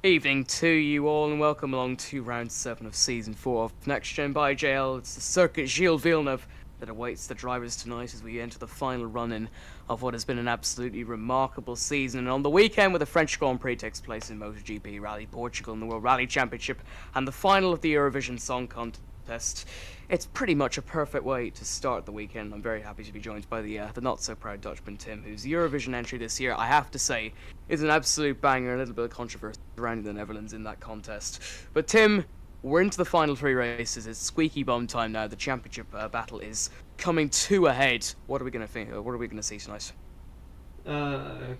Evening to you all, and welcome along to round 7 of season 4 of Next Gen by JL. It's the Circuit Gilles Villeneuve that awaits the drivers tonight as we enter the final run-in of what has been an absolutely remarkable season. And on the weekend, where the French Grand Prix takes place in MotoGP, Rally Portugal, and the World Rally Championship, and the final of the Eurovision Song Contest, it's pretty much a perfect way to start the weekend. I'm very happy to be joined by the not-so-proud Dutchman Tim, whose Eurovision entry this year, I have to say, is an absolute banger. A little bit of controversy surrounding the Netherlands in that contest. But Tim, we're into the final 3 races. It's squeaky bum time now. The championship battle is coming to a head. What are we going to think? What are we going to see tonight?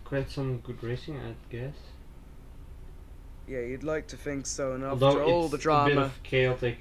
Quite some good racing, I guess. Yeah, you'd like to think so. And Although after all it's the drama, a bit of chaotic,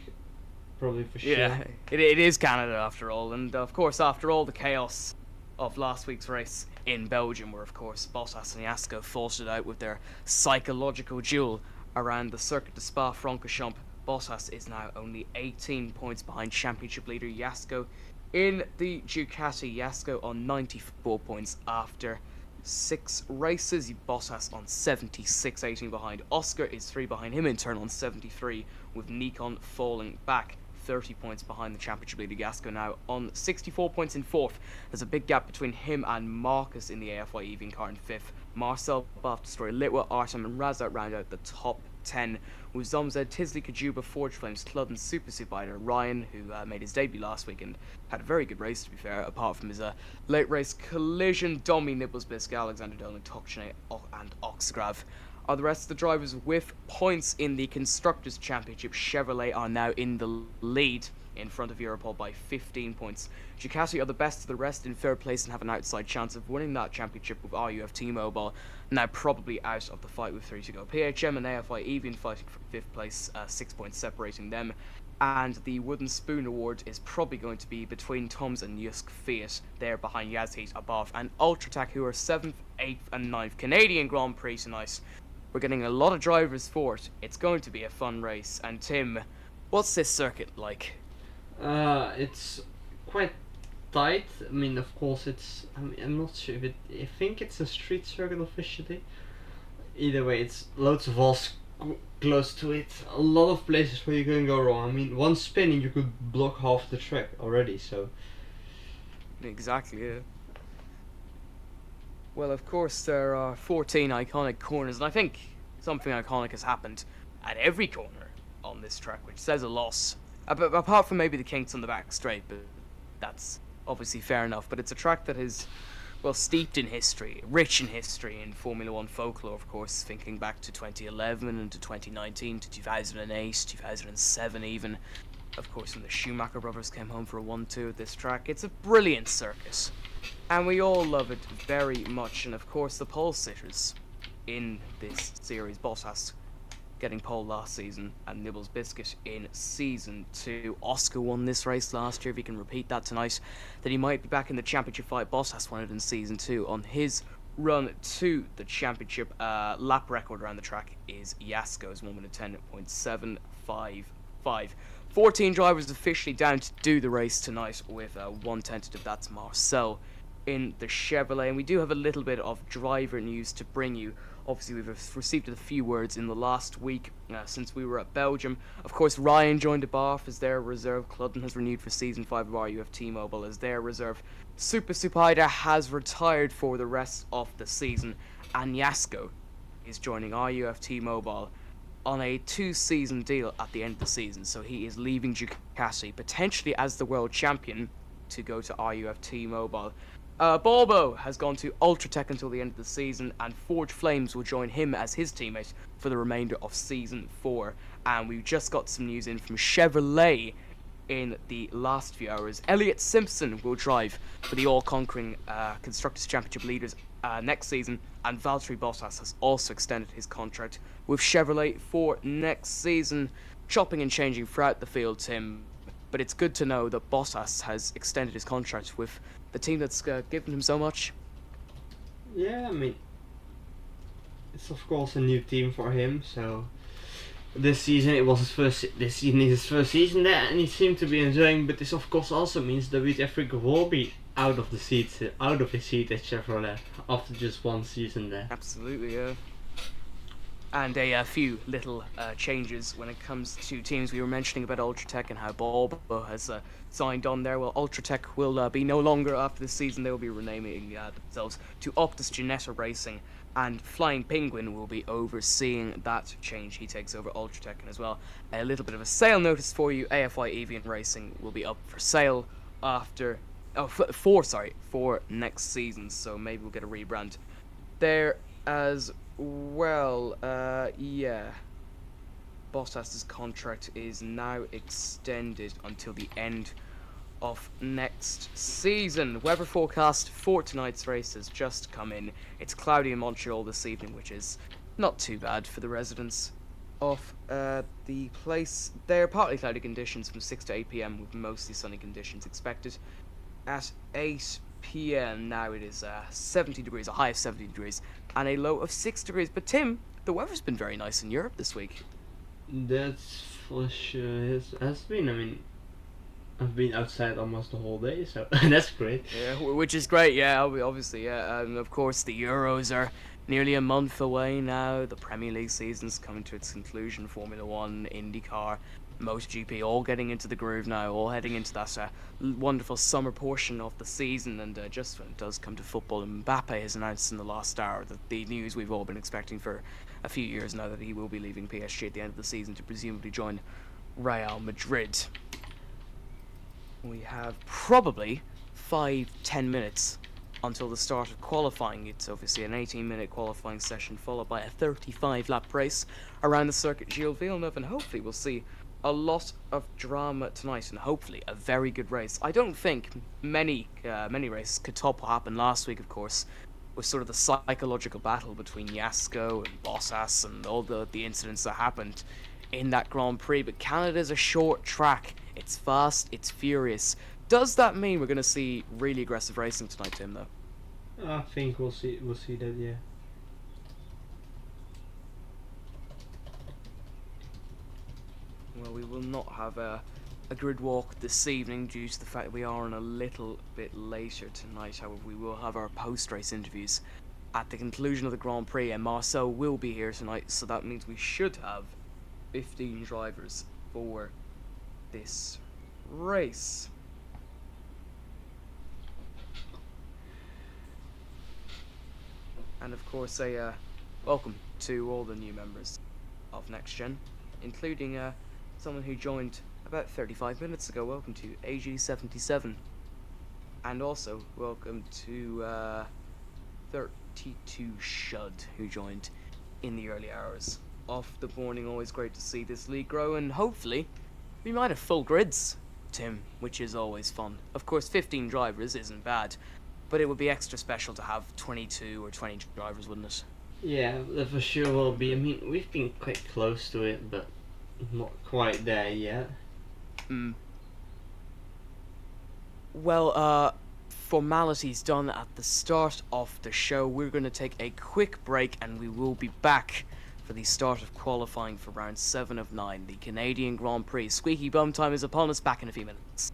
probably for sure. yeah, it is Canada after all. And of course, after all the chaos of last week's race in Belgium, where of course Bottas and Jasko fought it out with their psychological duel around the Circuit de Spa-Francorchamps. Bottas is now only 18 points behind championship leader Jasko in the Ducati. Jasko on 94 points after 6 races. Bottas on 76, 18 behind. Oscar is 3 behind him in turn on 73, with Nikon falling back 30 points behind the championship leader. Jasko now on 64 points in 4th. There's a big gap between him and Marcus in the AFY Evin car in 5th. Marcel, Bafta, Litwa, Artem and Razat round out the top 10, with Zomzed, Tisley, Kajuba, Forge Flames, Clud and Super Subider. Ryan, who made his debut last week and had a very good race to be fair, apart from his late race collision. Domi, Nibbles, Bisk, Alexander Dolan, Tokchine and Oxgrav are the rest of the drivers with points in the Constructors' Championship. Chevrolet are now in the lead in front of Europol by 15 points. Ducati are the best of the rest in 3rd place and have an outside chance of winning that championship, with RUF T-Mobile now probably out of the fight with 3 to go. PHM and AFI Evin fighting for 5th place, 6 points separating them. And the Wooden Spoon Award is probably going to be between Toms and Yusk Fiat. They're behind Yazheat, Abaf and Ultratech, who are 7th, 8th and 9th. Canadian Grand Prix tonight. We're getting a lot of drivers for it. It's going to be a fun race. And Tim, what's this circuit like? It's quite tight. I mean, of course, I'm not sure if I think it's a street circuit officially. Either way, it's loads of walls close to it. A lot of places where you can go wrong. I mean, one spin and you could block half the track already. So Exactly, yeah. Well, of course, there are 14 iconic corners, and I think something iconic has happened at every corner on this track, which says a lot. Apart from maybe the kinks on the back straight, but that's obviously fair enough. But it's a track that is, well, steeped in history, rich in history, in Formula One folklore, of course, thinking back to 2011 and to 2019, to 2008, 2007 even. Of course, when the Schumacher brothers came home for a 1-2 at this track. It's a brilliant circuit, and we all love it very much. And of course, the pole sitters in this series, Bottas getting pole last season and Nibbles Biscuit in season 2. Oscar won this race last year. If he can repeat that tonight, then he might be back in the championship fight. Bottas won it in season 2 on his run to the championship. Lap record around the track is Jasko's 1 minute 10.755. 14 drivers officially down to do the race tonight, with one tentative. That's Marcel in the Chevrolet. And we do have a little bit of driver news to bring you. Obviously, we've received a few words in the last week since we were at Belgium. Of course, Ryan joined Abarth as their reserve. Cludden has renewed for season 5 of RUF T-Mobile as their reserve. Super Supaida has retired for the rest of the season. And Jasko is joining RUF T-Mobile on a 2-season deal at the end of the season. So he is leaving Ducati, potentially as the world champion, to go to RUF T-Mobile. Balbo has gone to Ultratech until the end of the season, and Forge Flames will join him as his teammate for the remainder of season 4. And we've just got some news in from Chevrolet in the last few hours. Elliott Simpson will drive for the all-conquering Constructors' Championship leaders next season, and Valtteri Bottas has also extended his contract with Chevrolet for next season. Chopping and changing throughout the field, Tim, but it's good to know that Bottas has extended his contract with the team that's given him so much. yeah, I mean, it's of course a new team for him. So this season it was his first. This season is his first season there, and he seemed to be enjoying. But this of course also means that David Africa will be out of his seat at Chevrolet after just one season there. Absolutely, yeah. And a few little changes when it comes to teams. We were mentioning about Ultratech and how Bulba has signed on there. Well, Ultratech will be no longer after the season. They will be renaming themselves to Optus Geneta Racing, and Flying Penguin will be overseeing that change. He takes over Ultratech, and as well, a little bit of a sale notice for you. AFI Evian Racing will be up for sale after for next season. So maybe we'll get a rebrand there as well. Yeah. Bottas's contract is now extended until the end of next season. Weather forecast for tonight's race has just come in. It's cloudy in Montreal this evening, which is not too bad for the residents of the place. There are partly cloudy conditions from 6 to 8 p.m. with mostly sunny conditions expected. At 8 p.m. now it is 70 degrees, a high of 70 degrees, and a low of 6 degrees. But Tim, the weather's been very nice in Europe this week. That's for sure. It has been. I mean, I've been outside almost the whole day, so that's great. Yeah, which is great. Yeah, obviously. Yeah, of course the Euros are nearly a month away now. The Premier League season's coming to its conclusion. Formula One, IndyCar, MotoGP, all getting into the groove now. All heading into that wonderful summer portion of the season. And just when it does come to football, Mbappe has announced in the last hour that the news we've all been expecting for a few years now, that he will be leaving PSG at the end of the season to presumably join Real Madrid. We have probably 5-10 minutes until the start of qualifying. It's obviously an 18-minute qualifying session followed by a 35-lap race around the circuit Gilles Villeneuve, and hopefully we'll see a lot of drama tonight, and hopefully a very good race. I don't think many races could top what happened last week, of course, with sort of the psychological battle between Jasko and Bottas and all the incidents that happened in that Grand Prix. But Canada's a short track. It's fast, it's furious. Does that mean we're going to see really aggressive racing tonight, Tim, though? I think we'll see. We'll see that. Yeah. Well, we will not have a grid walk this evening due to the fact that we are on a little bit later tonight. However, we will have our post-race interviews at the conclusion of the Grand Prix, and Marcel will be here tonight, so that means we should have 15 drivers for this race. And of course, a welcome to all the new members of Next Gen, including someone who joined about 35 minutes ago. Welcome to AG77. And also, welcome to 32 Shud, who joined in the early hours of the morning. Always great to see this league grow, and hopefully we might have full grids, Tim, which is always fun. Of course, 15 drivers isn't bad, but it would be extra special to have 22 or 20 drivers, wouldn't it? Yeah, that for sure will be. I mean, we've been quite close to it, but not quite there yet. Well, formalities done at the start of the show. We're going to take a quick break, and we will be back for the start of qualifying for round 7 of 9, the Canadian Grand Prix. Squeaky bum time is upon us. Back in a few minutes.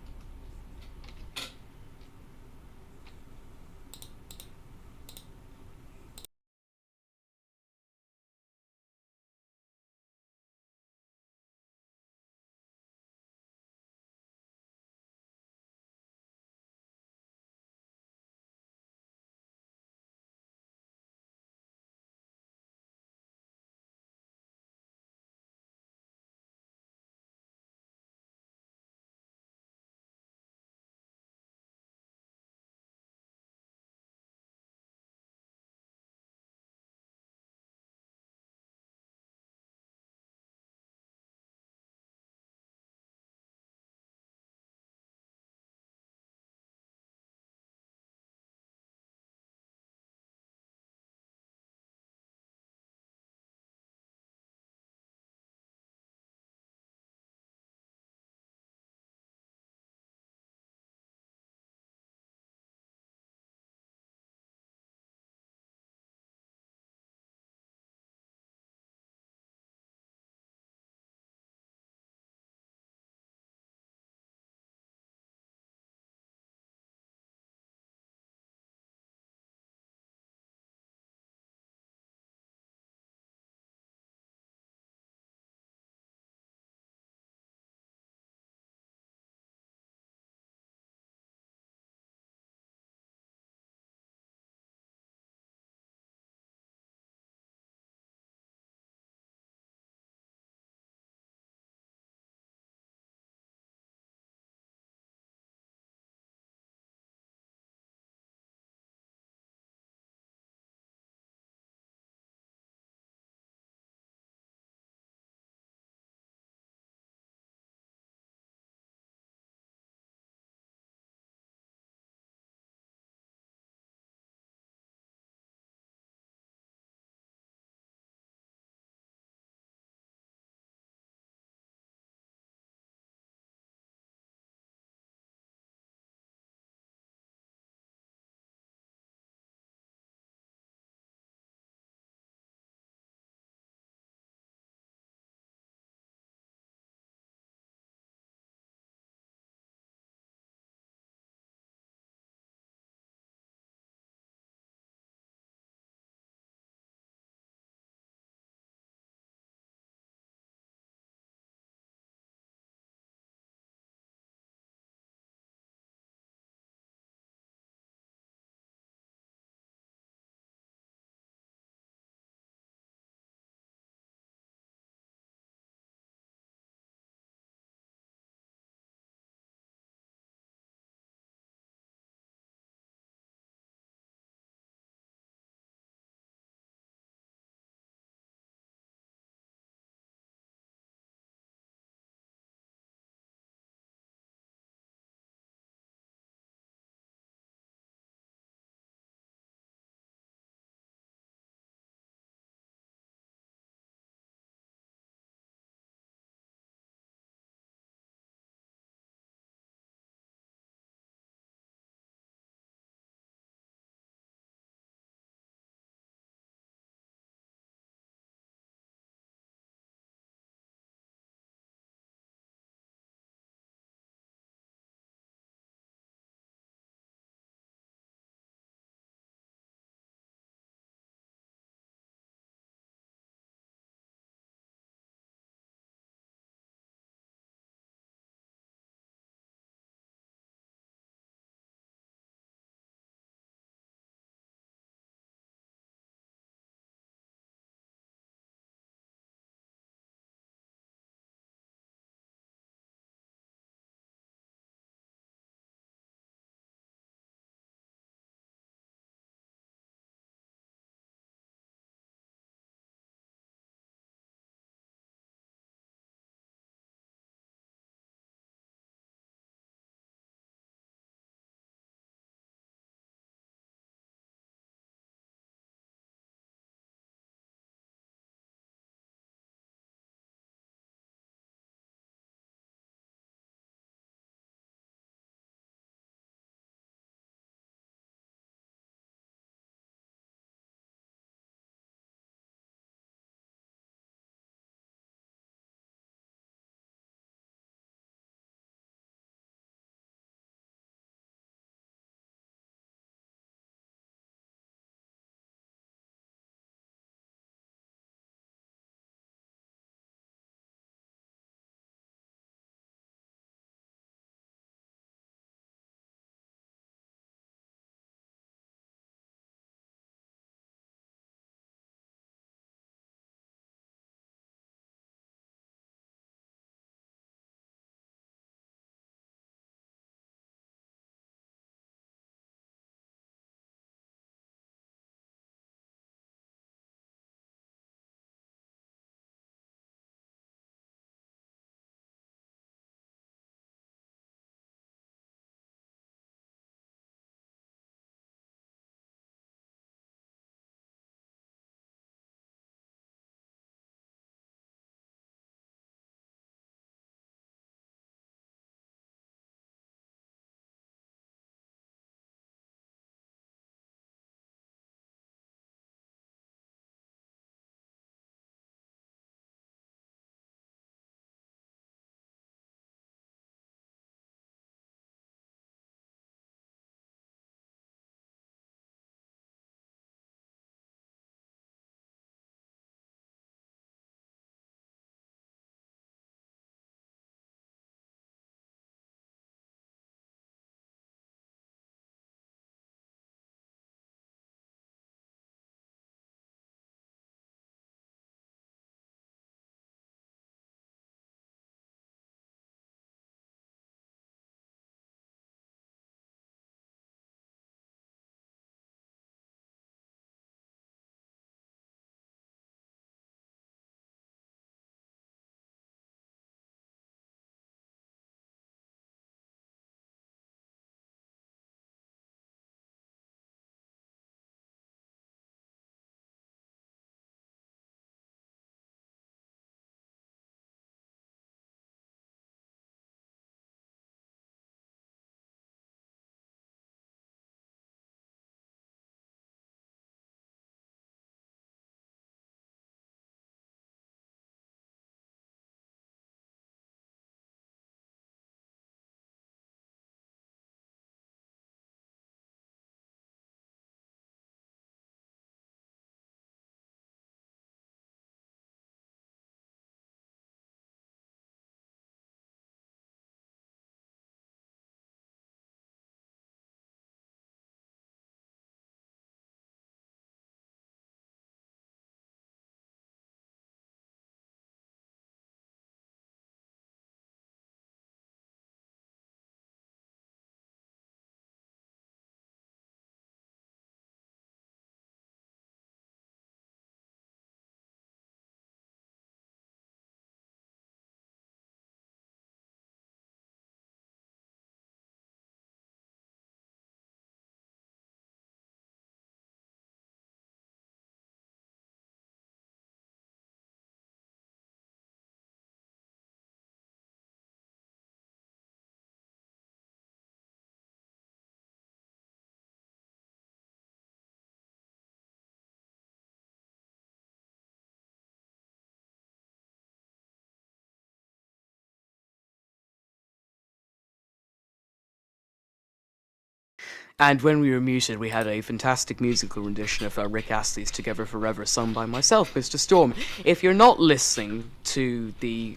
And when we were muted, we had a fantastic musical rendition of Rick Astley's Together Forever, sung by myself, Mr. Storm. If you're not listening to the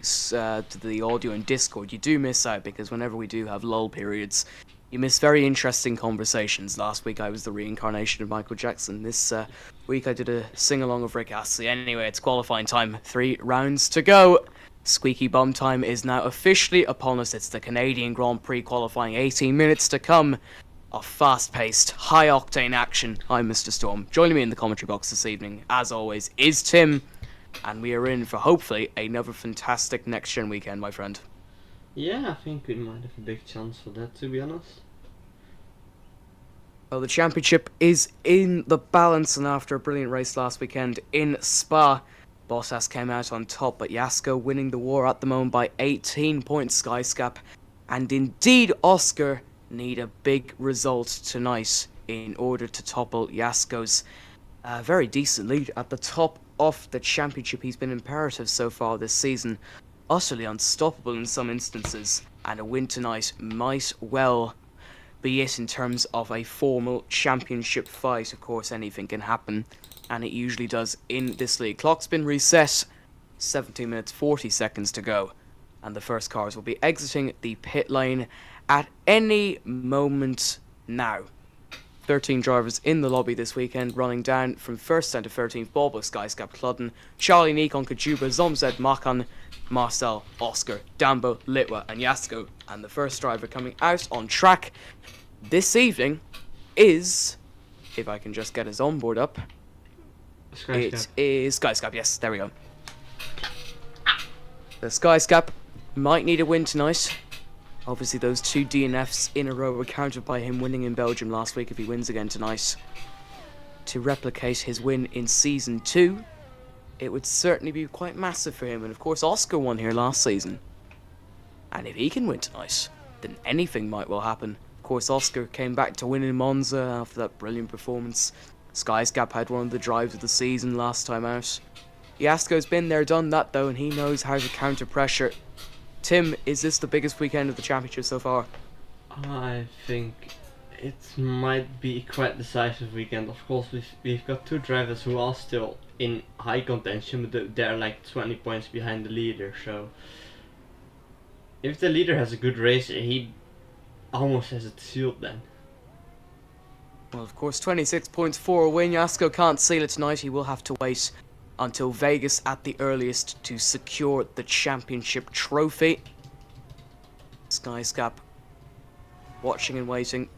audio in Discord, you do miss out, because whenever we do have lull periods, you miss very interesting conversations. Last week I was the reincarnation of Michael Jackson. This week I did a sing-along of Rick Astley. Anyway, it's qualifying time. 3 rounds to go. Squeaky bum time is now officially upon us. It's the Canadian Grand Prix qualifying. 18 minutes to come of fast-paced, high-octane action. I'm Mr. Storm. Joining me in the commentary box this evening, as always, is Tim. And we are in for, hopefully, another fantastic next-gen weekend, my friend. Yeah, I think we might have a big chance for that, to be honest. Well, the championship is in the balance, and after a brilliant race last weekend in Spa, Bottas came out on top, but Jasko winning the war at the moment by 18 points, Skyscap. And indeed, Oscar need a big result tonight in order to topple Jasko's very decent lead at the top of the championship. He's been imperative so far this season, utterly unstoppable in some instances, and a win tonight might well be it in terms of a formal championship fight. Of course, anything can happen, and it usually does in this league. Clock's been reset, 17 minutes 40 seconds to go, and the first cars will be exiting the pit lane at any moment now. 13 drivers in the lobby this weekend, running down from 1st down to 13th. Balbo, Skyscap, Cludden, Charlie, Nikon, Kajuba, Zomzed, Makan, Marcel, Oscar, Dambo, Litwa and Jasko. And the first driver coming out on track this evening is, if I can just get his onboard up, Skyscap. it is Skyscap. Yes, there we go. The Skyscap might need a win tonight. Obviously, those 2 DNFs in a row were countered by him winning in Belgium last week. If he wins again tonight, to replicate his win in Season 2, it would certainly be quite massive for him. And of course, Oscar won here last season. And if he can win tonight, then anything might well happen. Of course, Oscar came back to win in Monza after that brilliant performance. Skyscap had one of the drives of the season last time out. Jasko's been there, done that though, and he knows how to counter pressure. Tim, is this the biggest weekend of the championship so far? I think it might be quite decisive weekend. Of course, we've got 2 drivers who are still in high contention, but they're like 20 points behind the leader. So if the leader has a good race, he almost has it sealed then. Well, of course, 26 points for a win. Jasko can't seal it tonight. He will have to wait until Vegas at the earliest to secure the championship trophy. Skyscap watching and waiting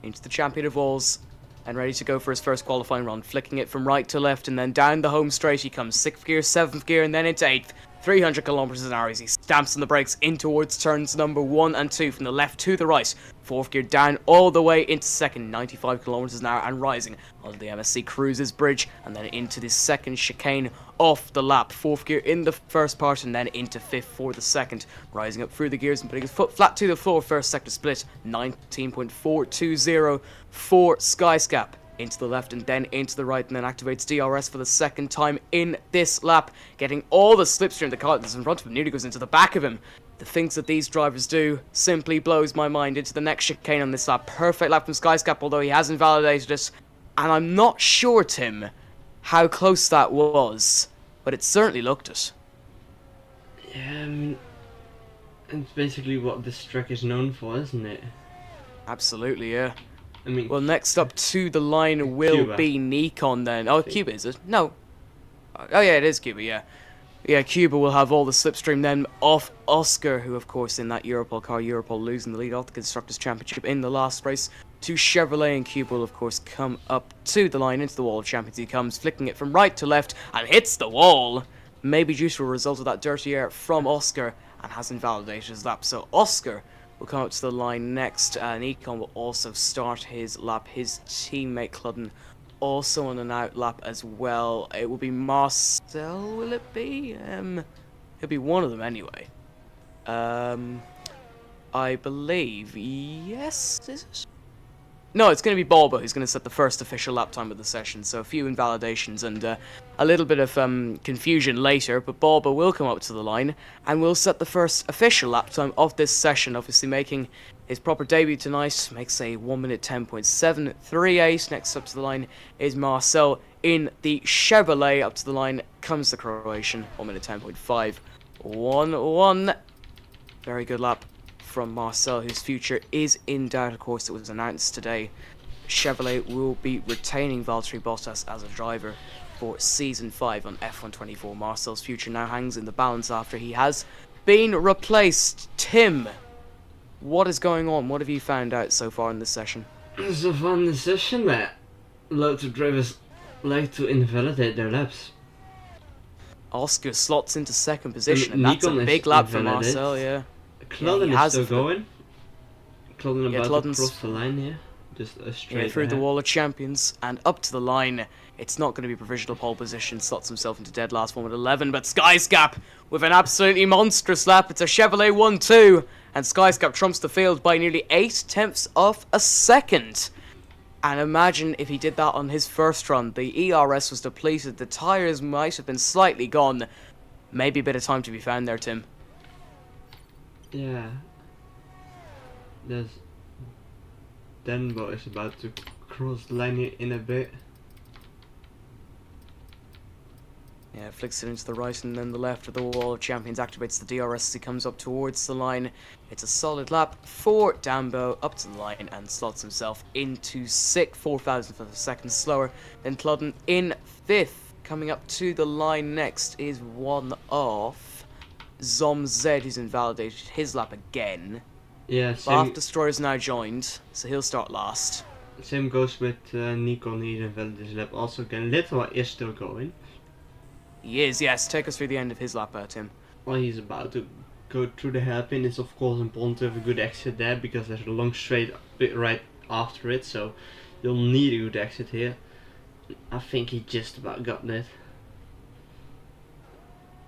into the champion of alls and ready to go for his first qualifying run, flicking it from right to left and then down the home straight he comes. 6th gear, 7th gear and then into 8th. 300 kilometers an hour as he stamps on the brakes in towards turns number 1 and 2 from the left to the right. 4th gear down all the way into 2nd, 95 kilometers an hour and rising onto the MSC Cruises bridge and then into the 2nd chicane off the lap. 4th gear in the first part and then into 5th for the 2nd, rising up through the gears and putting his foot flat to the floor. First sector split, 19.420 for Skyscap. Into the left and then into the right, and then activates DRS for the 2nd time in this lap, getting all the slipstream. The car that's in front of him nearly goes into the back of him. The things that these drivers do simply blows my mind. Into the next chicane on this lap. Perfect lap from Skyscap, although he has invalidated it. And I'm not sure, Tim, how close that was, but it certainly looked it. Yeah, I mean, it's basically what this track is known for, isn't it? Absolutely, yeah. I mean, Well, next up to the line will Cuba. be Nikon then. Oh, Cuba, is it? No. Oh, yeah, it is Cuba, yeah. Yeah, Cuba will have all the slipstream then off Oscar, who, of course, in that Europol car, Europol losing the lead off the Constructors' Championship in the last race to Chevrolet, and Cuba will, of course, come up to the line. Into the wall of champions he comes, flicking it from right to left, and hits the wall. Maybe due to a result of that dirty air from Oscar, and has invalidated his lap. So Oscar will come up to the line next, and Econ will also start his lap. His teammate Cludden also on an out lap as well. It will be Marcel, will it be? It'll be one of them anyway. I believe, yes, is it? No, it's going to be Balbo who's going to set the first official lap time of the session, so a few invalidations and a little bit of confusion later, but Balbo will come up to the line and will set the first official lap time of this session, obviously making his proper debut tonight makes a 1 minute 10.738. Next up to the line is Marcel in the Chevrolet. Up to the line comes the Croatian, 1 minute 10.511. Very good lap from Marcel, whose future is in doubt. Of course, it was announced today Chevrolet will be retaining Valtteri Bottas as a driver for Season 5 on F124. Marcel's future now hangs in the balance after he has been replaced. Tim, what is going on? What have you found out so far in this session? So far in this session that loads of drivers like to invalidate their laps. Oscar slots into second position, and that's a big lap for Marcel, yeah. Klodden is still going. Klodden about to Klodden's cross the line here. Just straight through ahead. the wall of champions and up to the line. It's not going to be provisional pole position. Slots himself into dead last 1 minute 11, but Skyscap with an absolutely monstrous lap. It's a Chevrolet 1-2, and Skyscap trumps the field by nearly 0.8 of a second. And imagine if he did that on his first run. The ERS was depleted. The tyres might have been slightly gone. Maybe a bit of time to be found there, Tim. Yeah. There's Denbo is about to cross the line here in a bit. Yeah, flicks it into the right and then the left of the wall of champions, activates the DRS as he comes up towards the line. It's a solid lap for Dambo, up to the line and slots himself into 6th, 4,000th of a second slower than Klodden in 5th. Coming up to the line next is one of Zom Z, who's invalidated his lap again. Yeah, Bath Destroyer's now joined, so he'll start last. same goes with Nico, he's invalidated his lap also again. Little is still going. He is, yes. Take us through the end of his lap, Tim. Well, he's about to go through the hairpin. It's of course important to have a good exit there because there's a long straight bit right after it, so you'll need a good exit here. I think he just about got that.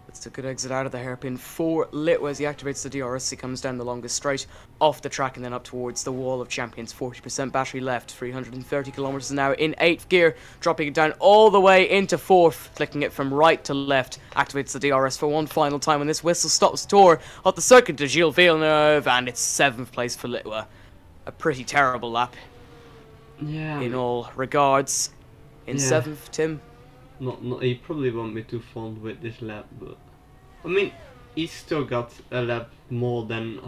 It's a good exit out of the hairpin for Litwa as he activates the DRS. He comes down the longest straight off the track and then up towards the wall of champions. 40% battery left, 330 kilometers an hour in 8th gear, dropping it down all the way into 4th, flicking it from right to left. Activates the DRS for one final time when this whistle stops tour of the circuit to Gilles Villeneuve, and it's 7th place for Litwa. A pretty terrible lap Yeah. in all regards. In Yeah. 7th, Tim. Not, he probably won't be too fond with this lap, but I mean, he's still got a lap more than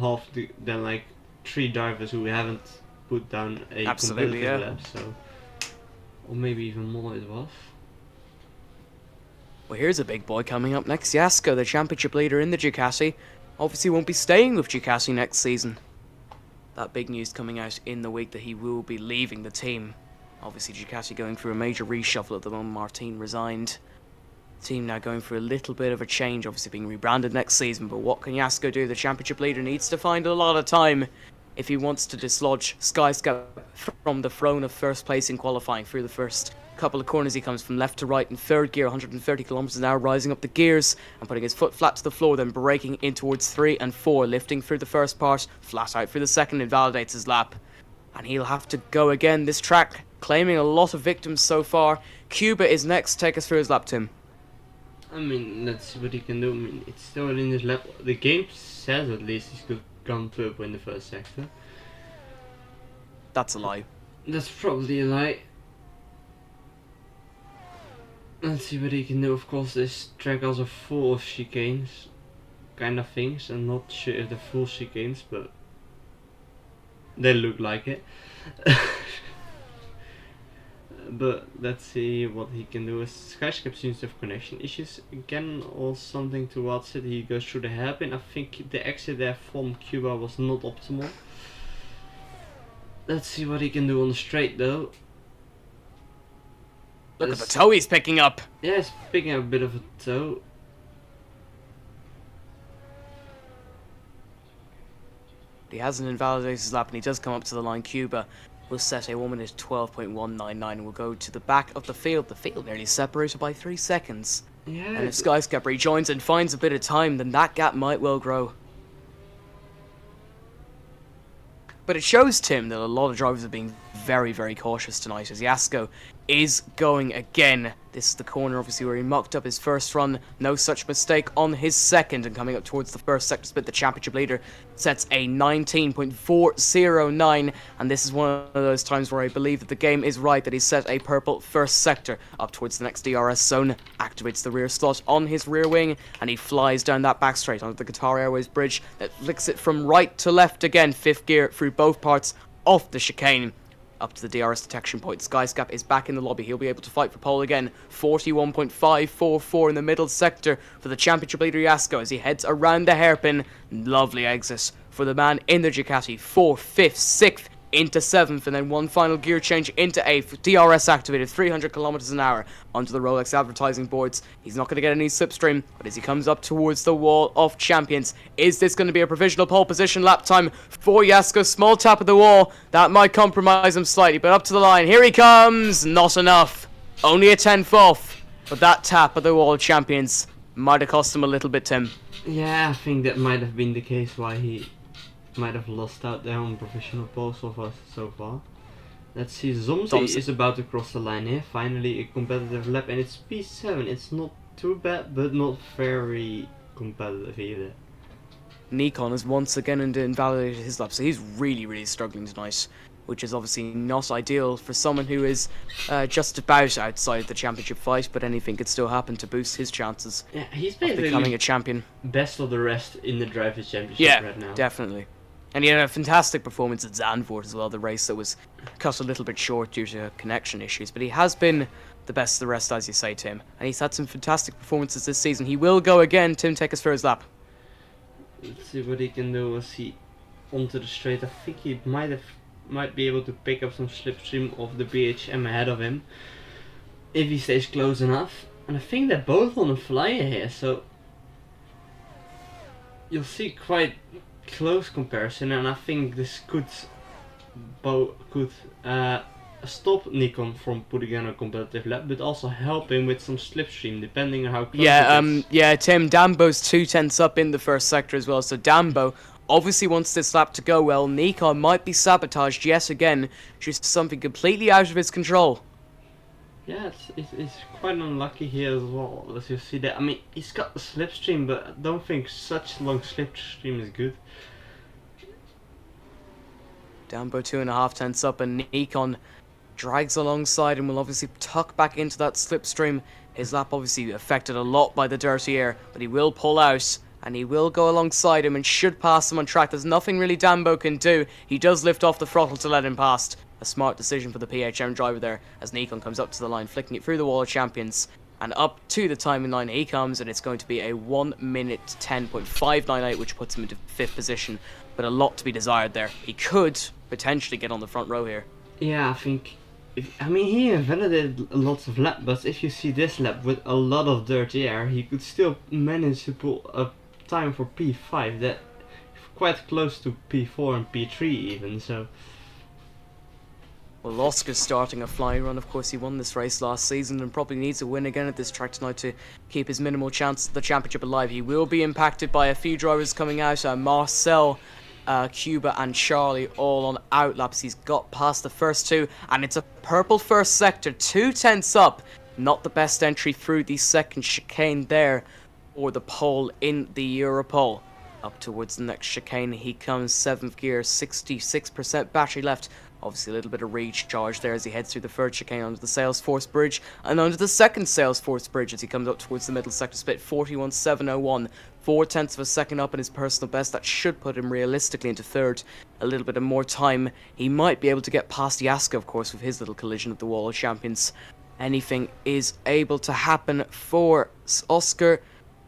than like 3 drivers who haven't put down a Absolutely, competitive yeah. lap, so or maybe even more it was. Well, here's a big boy coming up next. Jasko, the championship leader in the Ducati, obviously won't be staying with Ducati next season. That big news coming out in the week that he will be leaving the team. Obviously, Ducati going through a major reshuffle at the moment. Martin resigned. Team now going through a little bit of a change, obviously being rebranded next season. But what can Jasko do? The championship leader needs to find a lot of time if he wants to dislodge Skyscap from the throne of first place in qualifying. Through the first couple of corners, he comes from left to right in 3rd gear, 130 kilometers an hour, rising up the gears and putting his foot flat to the floor, then braking in towards 3 and 4, lifting through the first part, flat out for the second, invalidates his lap. And he'll have to go again. This track claiming a lot of victims so far. Cuba is next. Take us through his lap, Tim. I mean, let's see what he can do. I mean, it's still in his lap. The game says at least he's good gone turbo in the first sector. That's a lie. That's probably a lie. Let's see what he can do. Of course, this track also full of chicanes, kind of things. I'm not sure if they're full chicanes, but they look like it. But let's see what he can do. Skyscap seems to have connection issues again or something towards it. He goes through the hairpin. I think the exit there from Cuba was not optimal. Let's see what he can do on the straight though. Look at the toe he's picking up. Yeah, he's picking up a bit of a toe. He hasn't invalidated his lap and he does come up to the line. Cuba will set a 1 minute 12.199 and will go to the back of the field. The field nearly separated by 3 seconds. Yeah. And if Skyscap rejoins and finds a bit of time, then that gap might well grow. But it shows, Tim, that a lot of drivers are being very, very cautious tonight as Jasko is going again. This is the corner, obviously, where he mucked up his first run. No such mistake on his second. And coming up towards the first sector split, the championship leader sets a 19.409. And this is one of those times where I believe that the game is right, that he set a purple first sector up towards the next DRS zone. Activates the rear slot on his rear wing, and he flies down that back straight onto the Qatar Airways bridge that flicks it from right to left again, fifth gear through both parts of the chicane. Up to the DRS detection point. Skyscap is back in the lobby. He'll be able to fight for pole again. 41.544 in the middle sector for the championship leader Jasko as he heads around the hairpin. Lovely exit for the man in the Ducati. 4th, 5th, 6th into 7th, and then one final gear change into 8th. DRS activated 300 kilometers an hour onto the Rolex advertising boards. He's not going to get any slipstream, but as he comes up towards the wall of champions, is this going to be a provisional pole position lap time for Jasko? Small tap of the wall. That might compromise him slightly, but up to the line. Here he comes. Not enough. Only a 10th off, but that tap of the wall of champions might have cost him a little bit, Tim. Yeah, I think that might have been the case why he might have lost out there on professional pole so far. Let's see, Zomzi is about to cross the line here. Finally a competitive lap, and it's P7. It's not too bad, but not very competitive either. Nikon has once again invalidated his lap, so he's really struggling tonight, which is obviously not ideal for someone who is just about outside the championship fight, but anything could still happen to boost his chances Yeah, he's of basically becoming a champion. best of the rest in the Drivers' Championship right now. Yeah, definitely. And he had a fantastic performance at Zandvoort as well, the race that was cut a little bit short due to connection issues. But he has been the best of the rest, as you say, Tim. And he's had some fantastic performances this season. He will go again. Tim, take us for his lap. Let's see what he can do as he onto the straight. I think he might be able to pick up some slipstream of the BHM ahead of him if he stays close enough. And I think they're both on a flyer here, so you'll see quite close comparison, and I think this could stop Nikon from putting in a competitive lap, but also help him with some slipstream depending on how close it is. Yeah, Tim, Dambo's 2/10 up in the first sector as well, so Dambo obviously wants this lap to go well. Nikon might be sabotaged yet again, just something completely out of his control. Yeah, it's quite unlucky here as well, as you see that. I mean, he's got the slipstream, but I don't think such long slipstream is good. Dambo 2.5 up, and Nikon drags alongside and will obviously tuck back into that slipstream. His lap obviously affected a lot by the dirty air, but he will pull out and he will go alongside him and should pass him on track. There's nothing really Dambo can do. He does lift off the throttle to let him past. A smart decision for the PHM driver there as Nikon comes up to the line, flicking it through the wall of champions. And up to the timing line he comes, and it's going to be a 1 minute 10.598, which puts him into 5th position. But a lot to be desired there. He could potentially get on the front row here. Yeah, I think. He invalidated lots of lap, but if you see this lap with a lot of dirty air, he could still manage to pull a time for P5 that quite close to P4 and P3 even. So. Well, Oscar's starting a flying run. Of course, he won this race last season and probably needs a win again at this track tonight to keep his minimal chance at the championship alive. He will be impacted by a few drivers coming out. Marcel, Cuba and Charlie all on outlaps. He's got past the first two, and it's a purple first sector, 2/10 up. Not the best entry through the second chicane there, or the pole in the Europole. Up towards the next chicane he comes, 7th gear, 66% battery left. Obviously a little bit of recharge there as he heads through the third chicane onto the Salesforce Bridge, and onto the second Salesforce Bridge as he comes up towards the middle sector split, 41.701. 0.4 of a second up in his personal best. That should put him realistically into 3rd. A little bit of more time. He might be able to get past Jasko, of course, with his little collision at the Wall of Champions. Anything is able to happen for Oscar.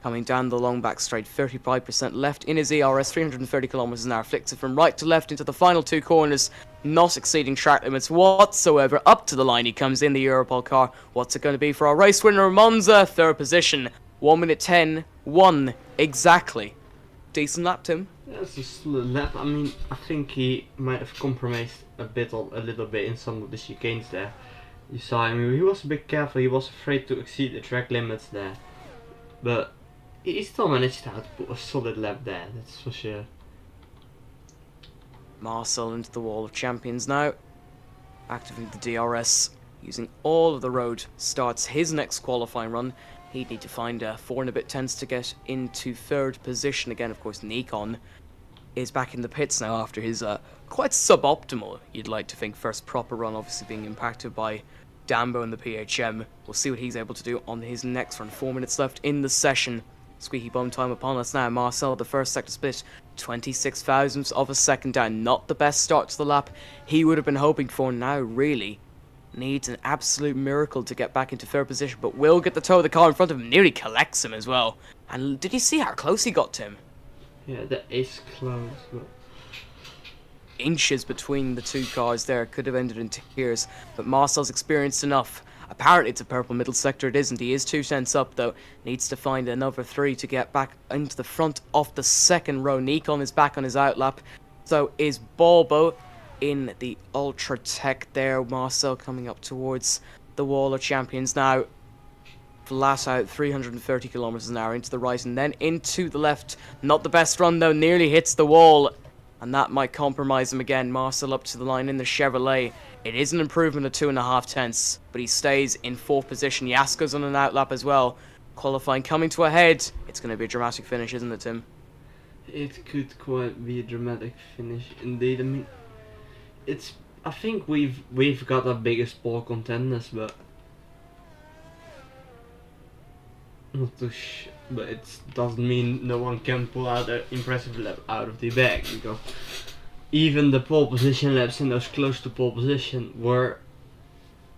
Coming down the long back straight, 35% left in his ERS, 330 kilometers an hour. Flicks it from right to left into the final two corners, not exceeding track limits whatsoever. Up to the line he comes in the Europol car. What's it going to be for our race winner, Monza? 3rd position, 1 minute 10.1 exactly. Decent lap, Tim. That's a slow lap. I think he might have compromised a little bit in some of the chicanes there. You saw him, he was a bit careful, he was afraid to exceed the track limits there. But he still managed to put a solid lap there, that's for sure. Marcel into the Wall of Champions now. Activating the DRS using all of the road, starts his next qualifying run. He'd need to find 4 and a bit tenths to get into 3rd position again. Of course, Nikon is back in the pits now after his quite suboptimal, you'd like to think, first proper run, obviously being impacted by Dambo and the PHM. We'll see what he's able to do on his next run. 4 minutes left in the session. Squeaky bum time upon us now. Marcel, the first sector split, 26 thousandths of a second down. Not the best start to the lap he would have been hoping for. Now really needs an absolute miracle to get back into 3rd position, but will get the toe of the car in front of him. Nearly collects him as well. And did you see how close he got to him? Yeah, that is close. But Inches between the two cars there, could have ended in tears, but Marcel's experienced enough. Apparently it's a purple middle sector, it isn't. He is 2 cents up though, needs to find another 3 to get back into the front of the second row. Nikon is back on his outlap, so is Balbo in the Ultra Tech there. Marcel coming up towards the wall of champions now. Flat out 330 kilometers an hour into the right and then into the left. Not the best run though, nearly hits the wall. And that might compromise him again. Marcel up to the line in the Chevrolet. It is an improvement of 2.5 tenths, but he stays in 4th position. Yasko's on an outlap as well. Qualifying coming to a head. It's going to be a dramatic finish, isn't it, Tim? it could quite be a dramatic finish indeed. I mean, I think we've got our biggest pole contenders, but but it doesn't mean no one can pull out an impressive lap out of the bag, because even the pole position laps and those close to pole position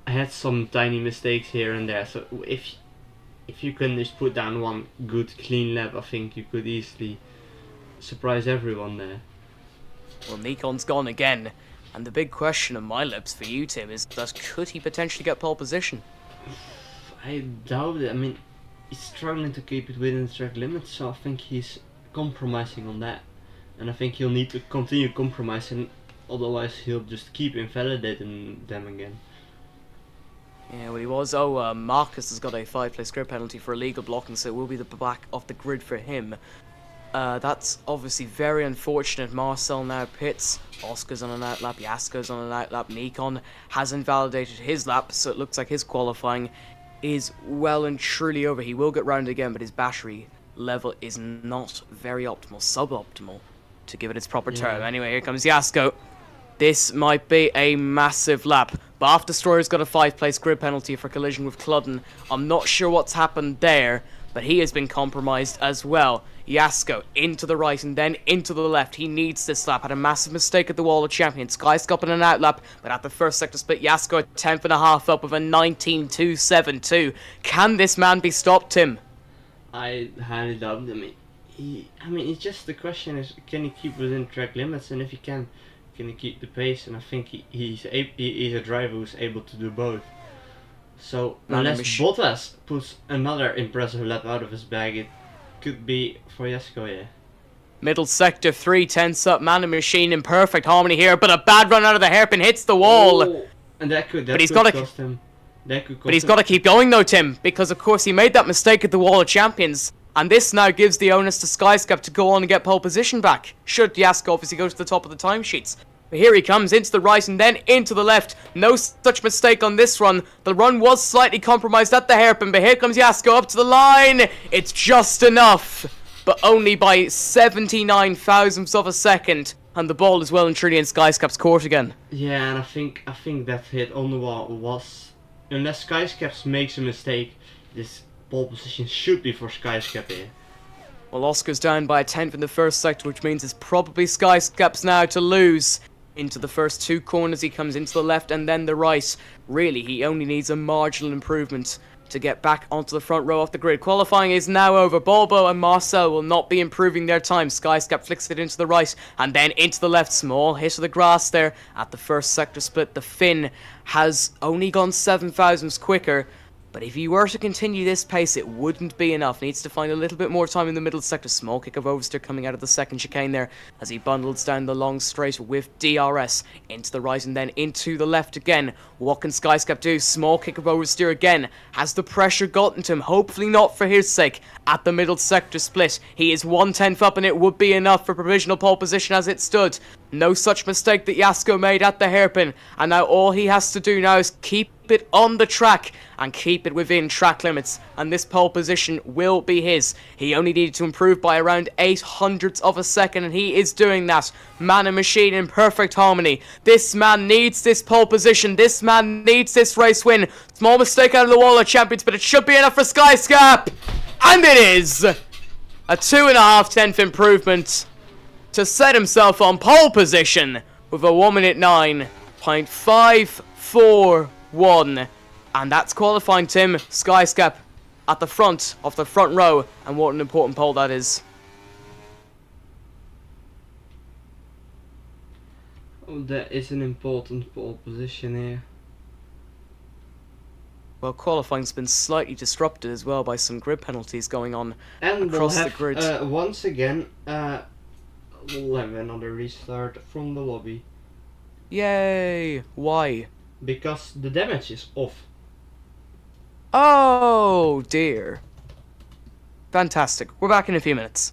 had some tiny mistakes here and there. So if you can just put down one good clean lap, I think you could easily surprise everyone there. Well, Nikon's gone again, and the big question on my lips for you, Tim, is that could he potentially get pole position? I doubt it. I mean, he's struggling to keep it within the track limits, so I think he's compromising on that. And I think he'll need to continue compromising, otherwise he'll just keep invalidating them again. Yeah, well he was. Marcus has got a 5-place grid penalty for illegal blocking, so it will be the back of the grid for him. That's obviously very unfortunate. Marcel now pits. Oscar's on an outlap, Yasko's on an outlap, Nikon has invalidated his lap, so it looks like his qualifying is well and truly over. He will get round again, but his battery level is not very optimal, suboptimal, to give it its proper term. Anyway, here comes Yasko. This might be a massive lap. Bath Destroyer's got a 5-place grid penalty for collision with Cludden. I'm not sure what's happened there, but he has been compromised as well. Yasko into the right and then into the left. He needs this lap. Had a massive mistake at the wall of champions. Skyscop in an outlap, but at the first sector split, Yasko a 10.5 up with a 19.272. Can this man be stopped, Tim? I highly doubt it. I mean, it's just the question is, can he keep within track limits? And if he can he keep the pace? And I think he's a driver who's able to do both. So unless Bottas puts another impressive lap out of his bag, it could be for Yasko, yeah. Middle sector, 3/10 up, man and machine in perfect harmony here, but a bad run out of the hairpin hits the wall. Oh, and that could cost him. But he's got to keep going though, Tim, because of course he made that mistake at the wall of champions. And this now gives the onus to Skyscap to go on and get pole position back, should Yasko obviously go to the top of the timesheets. But here he comes into the right and then into the left. No such mistake on this run. The run was slightly compromised at the hairpin, but here comes Yasko up to the line. It's just enough, but only by 79 thousandths of a second. And the ball is well and truly in Skyscap's court again. Yeah, and I think that hit on the wall was, unless Skyscap makes a mistake, this pole position should be for Skyscap here. Well, Oscar's down by a 10th in the first sector, which means it's probably Skyscap's now to lose. Into the first 2 corners, he comes into the left and then the right. Really, he only needs a marginal improvement to get back onto the front row of the grid. Qualifying is now over. Balbo and Marcel will not be improving their time. Skyscap flicks it into the right and then into the left. Small hit of the grass there at the first sector split. The Finn has only gone 7 thousandths quicker. But if he were to continue this pace, it wouldn't be enough. Needs to find a little bit more time in the middle sector. Small kick of oversteer coming out of the second chicane there as he bundles down the long straight with DRS into the right and then into the left again. What can Skyscap do? Small kick of oversteer again. Has the pressure gotten to him? Hopefully not for his sake. At the middle sector split, he is 1/10 up and it would be enough for provisional pole position as it stood. No such mistake that Yasko made at the hairpin, and now all he has to do now is keep it on the track and keep it within track limits, and this pole position will be his. He only needed to improve by around 800ths of a second, and he is doing that. Man and machine in perfect harmony. This man needs this pole position. This man needs this race win. Small mistake out of the wall of champions, but it should be enough for Skyscrap, and it is a 2.5 improvement to set himself on pole position with a 1 minute 9.541. And that's qualifying Tim Skyscrap at the front of the front row. And what an important pole that is. Oh, that is an important pole position here. Well, qualifying's been slightly disrupted as well by some grid penalties going on And across we'll the have, grid. once again, we'll have another restart from the lobby. Yay! Why? Because the damage is off. Oh dear. Fantastic. We're back in a few minutes.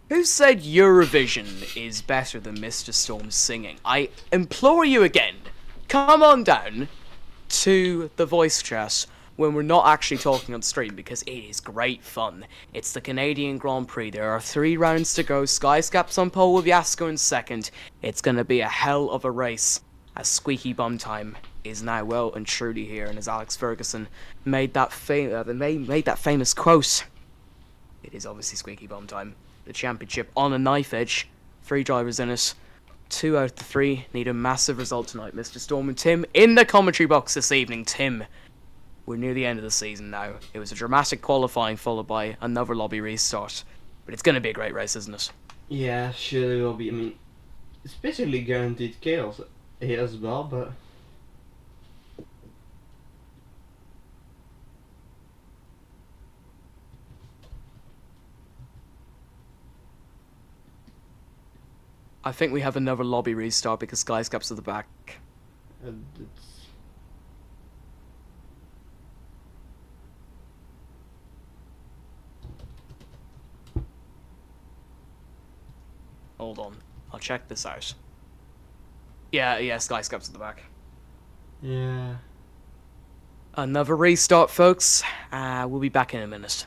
Who said Eurovision is better than Mr. Storm singing? I implore you again, come on down to the voice chat when we're not actually talking on stream, because it is great fun. It's the Canadian Grand Prix. There are 3 rounds to go. Skyscap's on pole with Yasko in second. It's going to be a hell of a race, as Squeaky Bum Time is now well and truly here, and as Alex Ferguson made that made that famous quote, it is obviously Squeaky Bum Time. The championship on a knife edge. 3 drivers in it. 2 out of the 3 need a massive result tonight. Mr. Storm and Tim in the commentary box this evening. Tim, we're near the end of the season now. It was a dramatic qualifying followed by another lobby restart. But it's going to be a great race, isn't it? Yeah, surely will be. I mean, it's basically guaranteed chaos here as well, but I think we have another lobby restart because Skyscap's at the back. it's Hold on. I'll check this out. Yeah, Skyscap's at the back. yeah. Another restart, folks. We'll be back in a minute.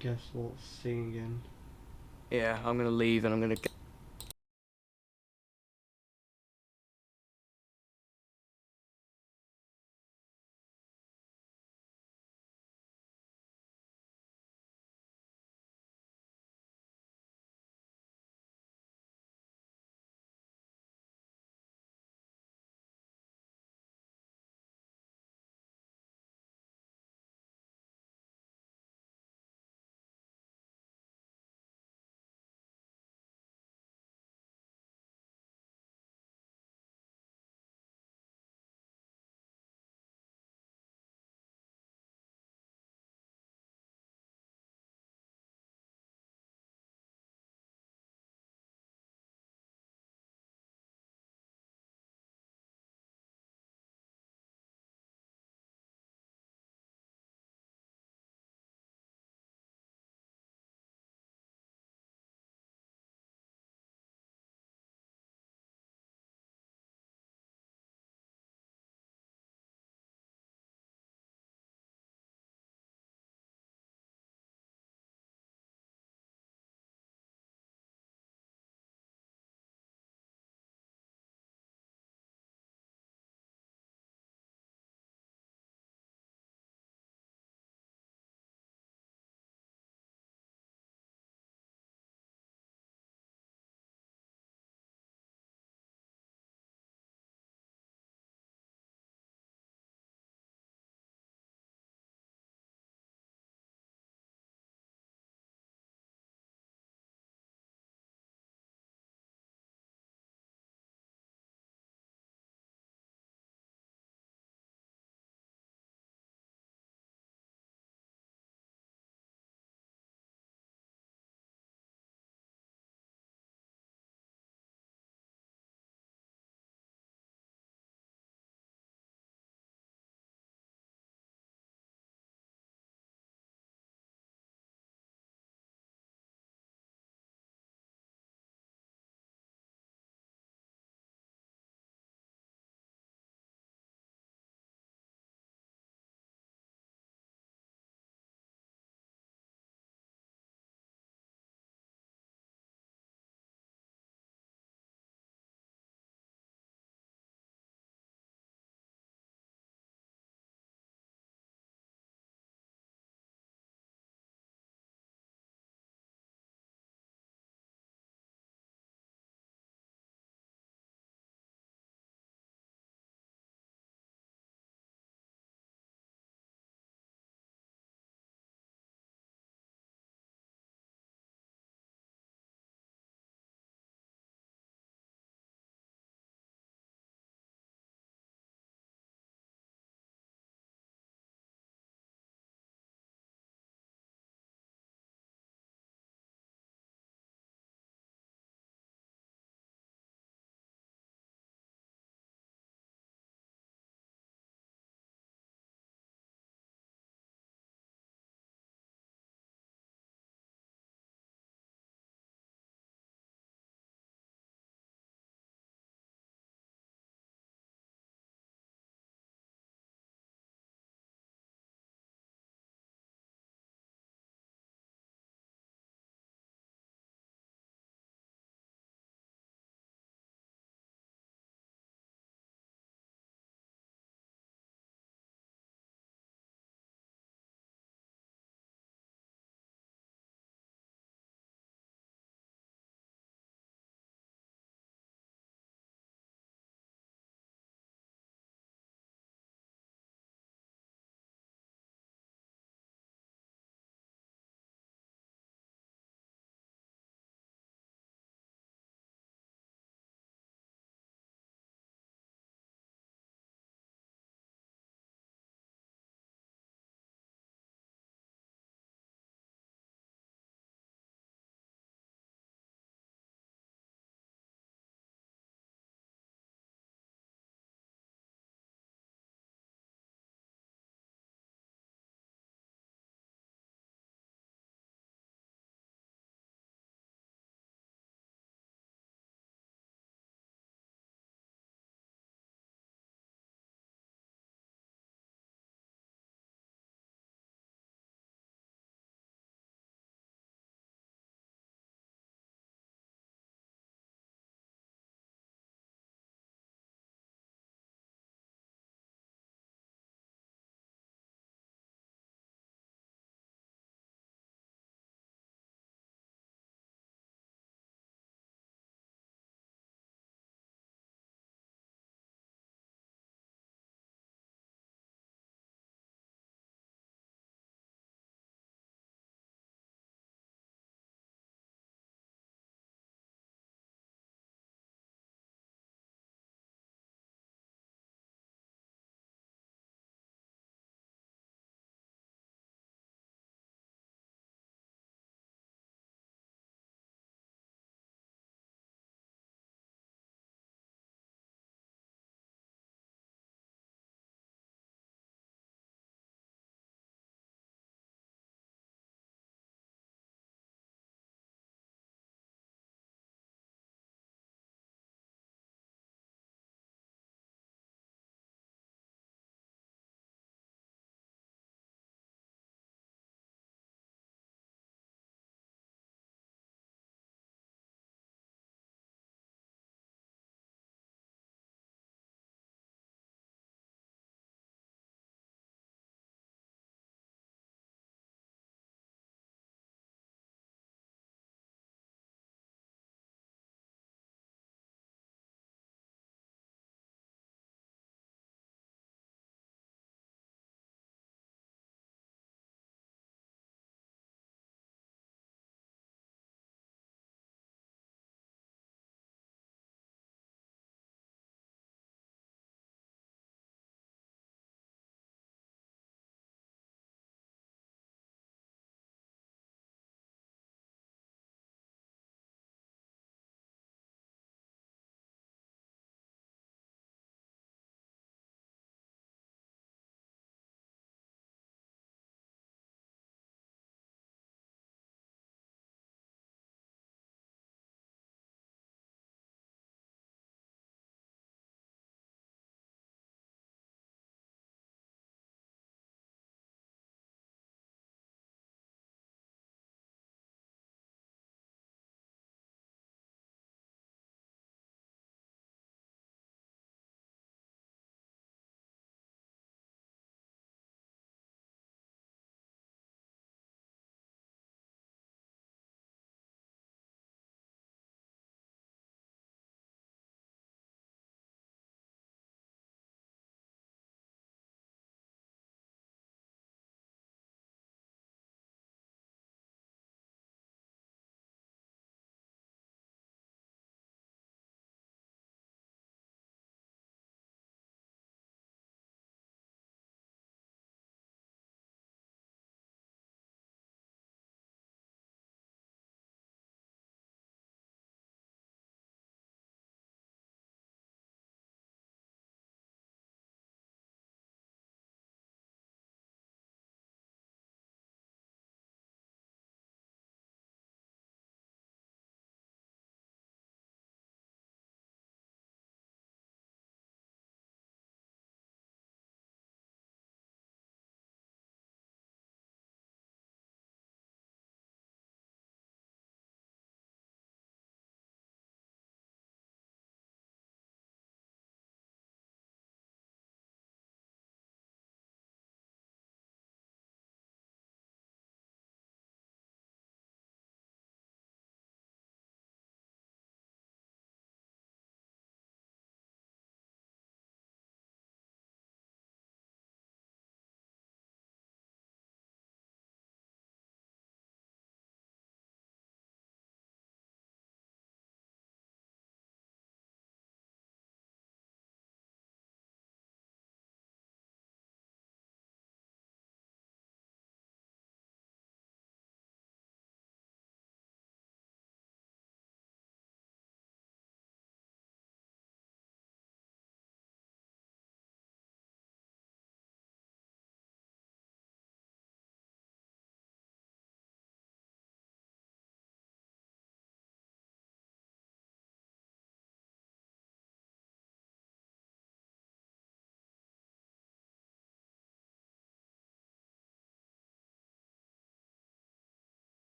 Guess we'll sing again. Yeah, I'm gonna leave and I'm gonna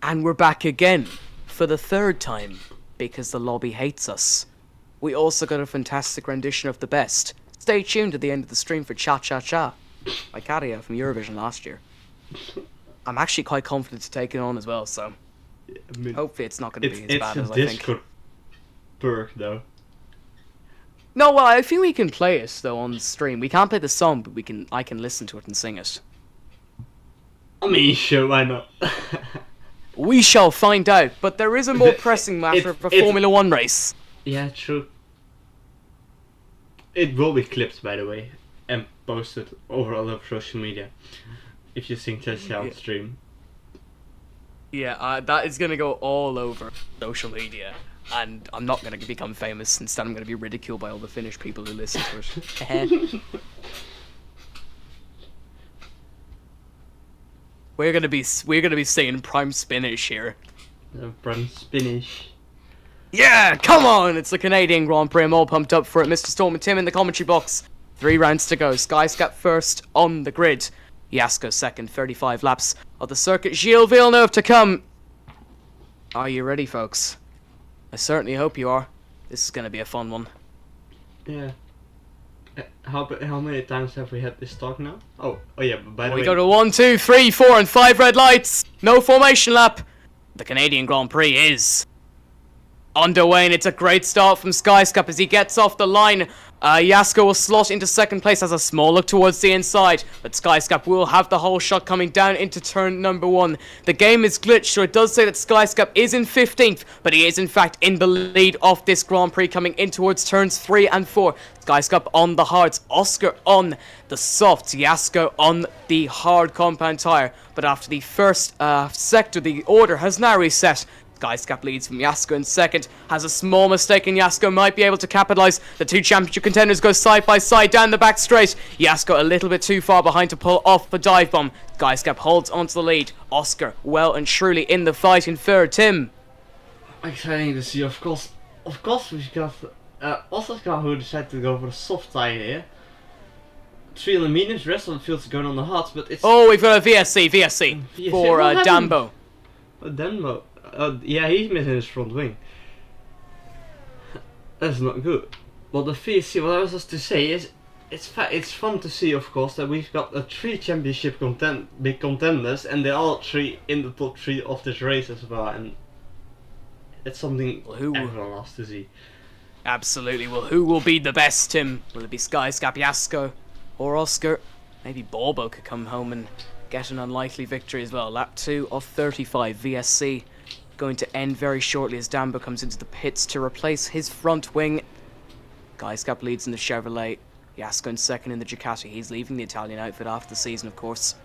And we're back again for the third time because the lobby hates us. We also got a fantastic rendition of The Best. Stay tuned at the end of the stream for Cha Cha Cha by Katia from Eurovision last year. I'm actually quite confident to take it on as well, so I mean, hopefully it's not going to be as bad as I It's a think. Discord perk though. No, well, I think we can play it though on the stream. We can't play the song, but I can listen to it and sing it. I mean, sure, why not? We shall find out, but there is a more pressing matter of a Formula 1 race. Yeah, true. It will be clipped, by the way, and posted over all over social media. If you sing Cha on stream. Yeah, that is going to go all over social media. And I'm not going to become famous. Instead, I'm going to be ridiculed by all the Finnish people who listen to it. We're gonna be singing Prime Spinach here. Prime Spinach. Yeah, come on! It's the Canadian Grand Prix. I'm all pumped up for it. Mr. Storm and Tim in the commentary box. 3 rounds to go. Skyscap first on the grid. Yasko second. 35 laps of the circuit. Gilles Villeneuve to come. Are you ready, folks? I certainly hope you are. This is gonna be a fun one. Yeah. How many times have we had this talk now? Oh yeah, but by the way... We go to 1, 2, 3, 4 and 5 red lights. No formation lap. The Canadian Grand Prix is underway, and it's a great start from Skyscap as he gets off the line. Yasko will slot into second place, has a small look towards the inside, but Skyscap will have the whole shot coming down into turn number 1. The game is glitched, so it does say that Skyscap is in 15th, but he is in fact in the lead of this Grand Prix coming in towards turns 3 and 4. Skyscap on the hards, Oscar on the softs, Yasko on the hard compound tyre. But after the first sector, the order has now reset. Skyscap leads from Yasko in second, has a small mistake and Yasko might be able to capitalise. The 2 championship contenders go side by side down the back straight. Yasko a little bit too far behind to pull off the dive bomb. Skyscap holds onto the lead. Oscar well and truly in the fight in third. Tim. Exciting to see, of course we've got Oscar who decided to go for a soft tyre here. 3 on the mediums, rest of the field's going on the hards, but it's... Oh, we've got a VSC for Dambo. Dambo. Yeah, he's missing his front wing. That's not good. Well, the VSC, what I was just to say is, it's fun to see, of course, that we've got 3 championship big contenders, and they're all 3 in the top 3 of this race as well, and it's something everyone loves to see. Absolutely. Well, who will be the best, Tim? Will it be Skyscap, Yasko, or Oscar? Maybe Bobo could come home and get an unlikely victory as well. Lap 2 of 35, VSC. Going to end very shortly as Dambo comes into the pits to replace his front wing. Skyscap leads in the Chevrolet. Yasko in second in the Ducati. He's leaving the Italian outfit after the season, of course.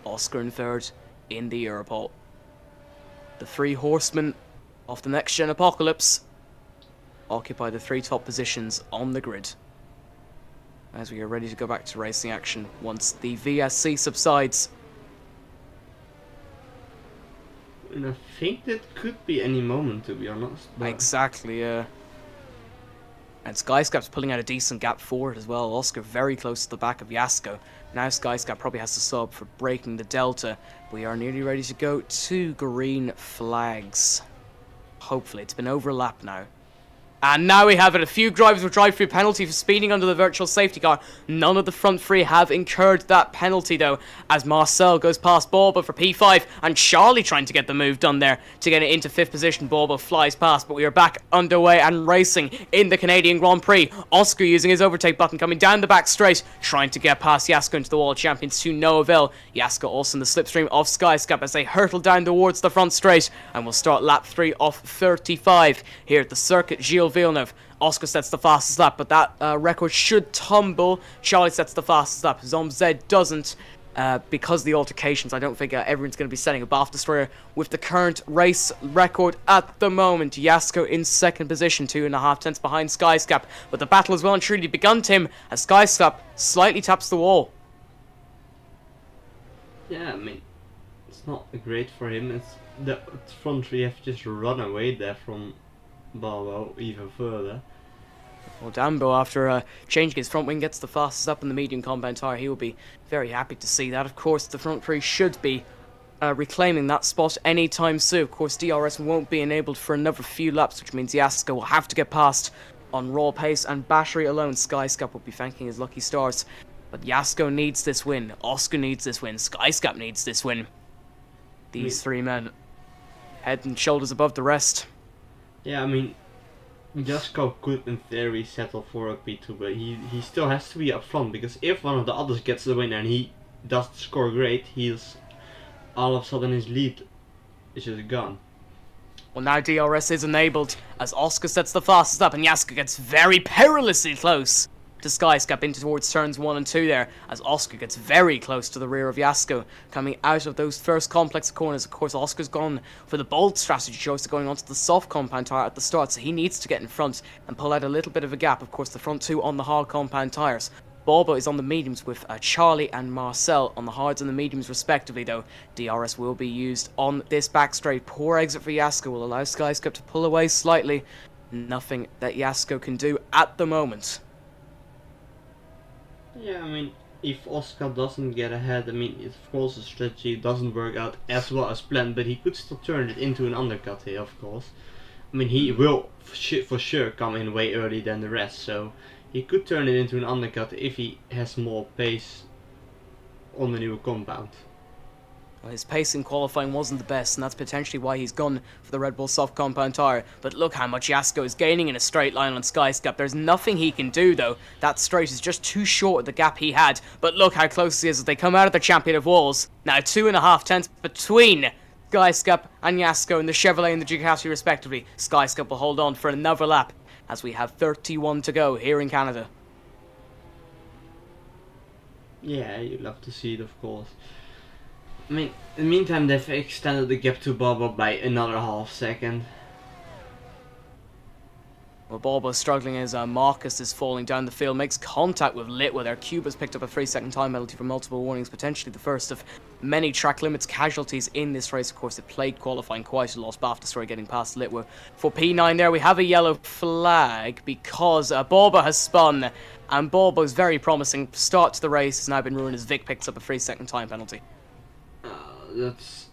Oscar in third in the Europol. The 3 horsemen of the next gen apocalypse occupy the 3 top positions on the grid as we are ready to go back to racing action once the VSC subsides. And I think that could be any moment, to be honest. But... Exactly, yeah. And Skyscap's pulling out a decent gap forward as well. Oscar very close to the back of Yasko. Now Skyscap probably has to sub for breaking the delta. We are nearly ready to go to green flags. Hopefully, it's been over a lap now. And now we have it. A few drivers will drive through penalty for speeding under the virtual safety car. None of the front 3 have incurred that penalty, though, as Marcel goes past Bobo for P5, and Charlie trying to get the move done there to get it into 5th position. Bobo flies past, but we are back underway and racing in the Canadian Grand Prix. Oscar using his overtake button, coming down the back straight, trying to get past Yasko into the World Champions to no avail. Yasko also in the slipstream of Skyscap as they hurtle down towards the front straight, and we'll start lap 3 of 35 here at the circuit. Gilles Villeneuve. Oscar sets the fastest lap, but that record should tumble. Charlie sets the fastest lap. Zomzed doesn't. Because of the altercations, I don't think everyone's going to be setting a BAF Destroyer with the current race record at the moment. Yasko in second position, 2.5 tenths behind Skyscap. But the battle has well and truly begun, Tim, as Skyscap slightly taps the wall. Yeah, I mean, it's not great for him. It's the front 3 have just run away there from Bobo even further. Well, Dambo, after changing his front wing, gets the fastest up in the medium compound tyre. He will be very happy to see that. Of course, the front 3 should be reclaiming that spot anytime soon. Of course, DRS won't be enabled for another few laps, which means Yasko will have to get past on raw pace and battery alone. Skyscap will be thanking his lucky stars. But Yasko needs this win. Oscar needs this win. Skyscap needs this win. These three men, head and shoulders above the rest. Yeah, I mean, Jasko could in theory settle for a P2, but he still has to be up front, because if one of the others gets the win and he doesn't score great, he's all of a sudden his lead is just gone. Well, now DRS is enabled as Oscar sets the fastest up and Yasko gets very perilously close to Skyscap into towards turns 1 and 2 there, as Oscar gets very close to the rear of Yasko coming out of those first complex corners. Of course, Oscar's gone for the bold strategy choice of going onto the soft compound tyre at the start, so he needs to get in front and pull out a little bit of a gap. Of course, the front two on the hard compound tyres. Bobo is on the mediums with Charlie and Marcel on the hards and the mediums respectively, though. DRS will be used on this back straight. Poor exit for Yasko will allow Skyscap to pull away slightly. Nothing that Yasko can do at the moment. Yeah, I mean, if Oscar doesn't get ahead, I mean, of course the strategy doesn't work out as well as planned, but he could still turn it into an undercut here, of course. I mean, he will for sure come in way early than the rest, so he could turn it into an undercut if he has more pace on the new compound. Well, his pace in qualifying wasn't the best, and that's potentially why he's gone for the Red Bull soft compound tyre. But look how much Yasko is gaining in a straight line on Skyscap. There's nothing he can do, though. That straight is just too short of the gap he had. But look how close he is as they come out of the champion of walls. Now 2.5 tenths between Skyscap and Yasko in the Chevrolet and the Ducati respectively. Skyscap will hold on for another lap as we have 31 to go here in Canada. Yeah, you'd love to see it, of course. I mean, in the meantime, they've extended the gap to Bobo by another half second. Well, Bobo's struggling as Marcus is falling down the field, makes contact with Litwa there. Cuba's picked up a 3-second time penalty for multiple warnings, potentially the first of many track limits casualties in this race. Of course, it plagued qualifying quite a lot. BAFTA getting past Litwa. For P9 there, we have a yellow flag because Bobo has spun, and Bobo's very promising start to the race has now been ruined as Vic picks up a 3-second time penalty. That's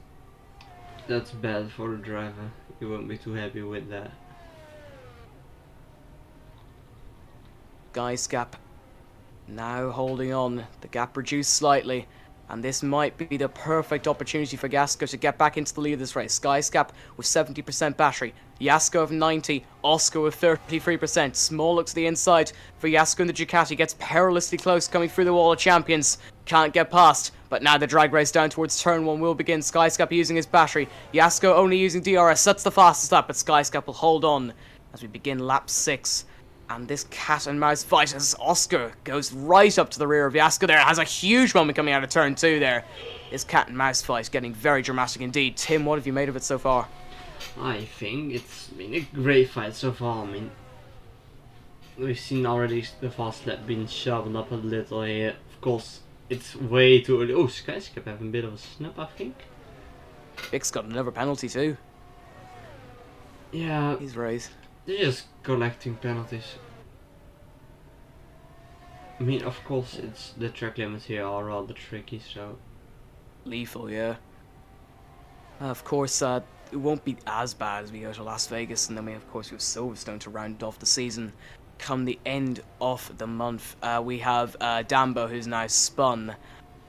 bad for the driver. You won't be too happy with that. Skyscap now holding on. The gap reduced slightly, and this might be the perfect opportunity for Yasko to get back into the lead of this race. Skyscap with 70% battery, Yasko of 90, Oscar with 33%. Small look to the inside for Yasko, and the Ducati gets perilously close coming through the wall of champions. Can't get past, but now the drag race down towards turn 1 will begin. Skyscap using his battery, Yasko only using DRS. That's the fastest lap, but Skyscap will hold on as we begin lap 6. And this cat and mouse fight as Oscar goes right up to the rear of Yasko there. Has a huge moment coming out of turn 2 there. This cat and mouse fight getting very dramatic indeed. Tim, what have you made of it so far? I think it's been a great fight so far. I mean, we've seen already the fast lap being shoved up a little here. Of course, it's way too early. Oh, Skyscap having a bit of a snap, I think. Vic's got another penalty too. Yeah, He's raised. they're just collecting penalties. I mean, of course, it's the track limits here are rather tricky, so Lethal, yeah. Of course, it won't be as bad as we go to Las Vegas, and then we have Silverstone to round off the season. Come the end of the month, we have Dambo, who's now spun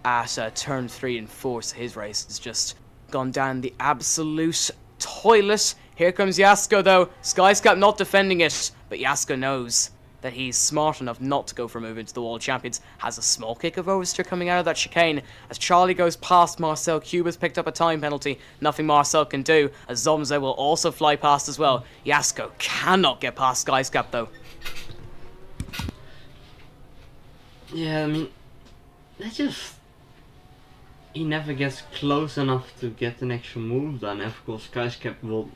at turn 3 and 4, so his race has just gone down the absolute toilet. Here comes Yasko though. Skyscap not defending it, but Yasko knows that he's smart enough not to go for a move into the World Champions. Has a small kick of oversteer coming out of that chicane as Charlie goes past Marcel. Cuba's picked up a time penalty. Nothing Marcel can do as Zomze will also fly past as well. Yasko cannot get past Skyscap though. yeah, I mean, that's just, he never gets close enough to get an actual move done. Of course, Skyscap will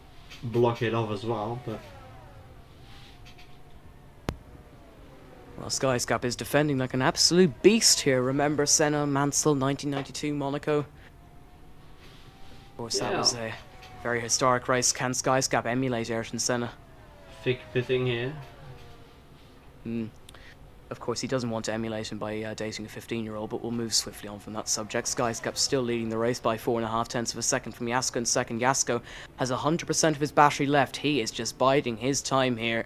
block it off as well, but Well, Skyscap is defending like an absolute beast here. Remember Senna, Mansell, 1992 Monaco. Of course, that was a very historic race. Can Skyscap emulate Ayrton Senna? thick pitting here. Of course, he doesn't want to emulate him by dating a 15-year-old, but we'll move swiftly on from that subject. Skyscap still leading the race by 4.5 tenths of a second from Yasko in second. Yasko has 100% of his battery left. He is just biding his time here,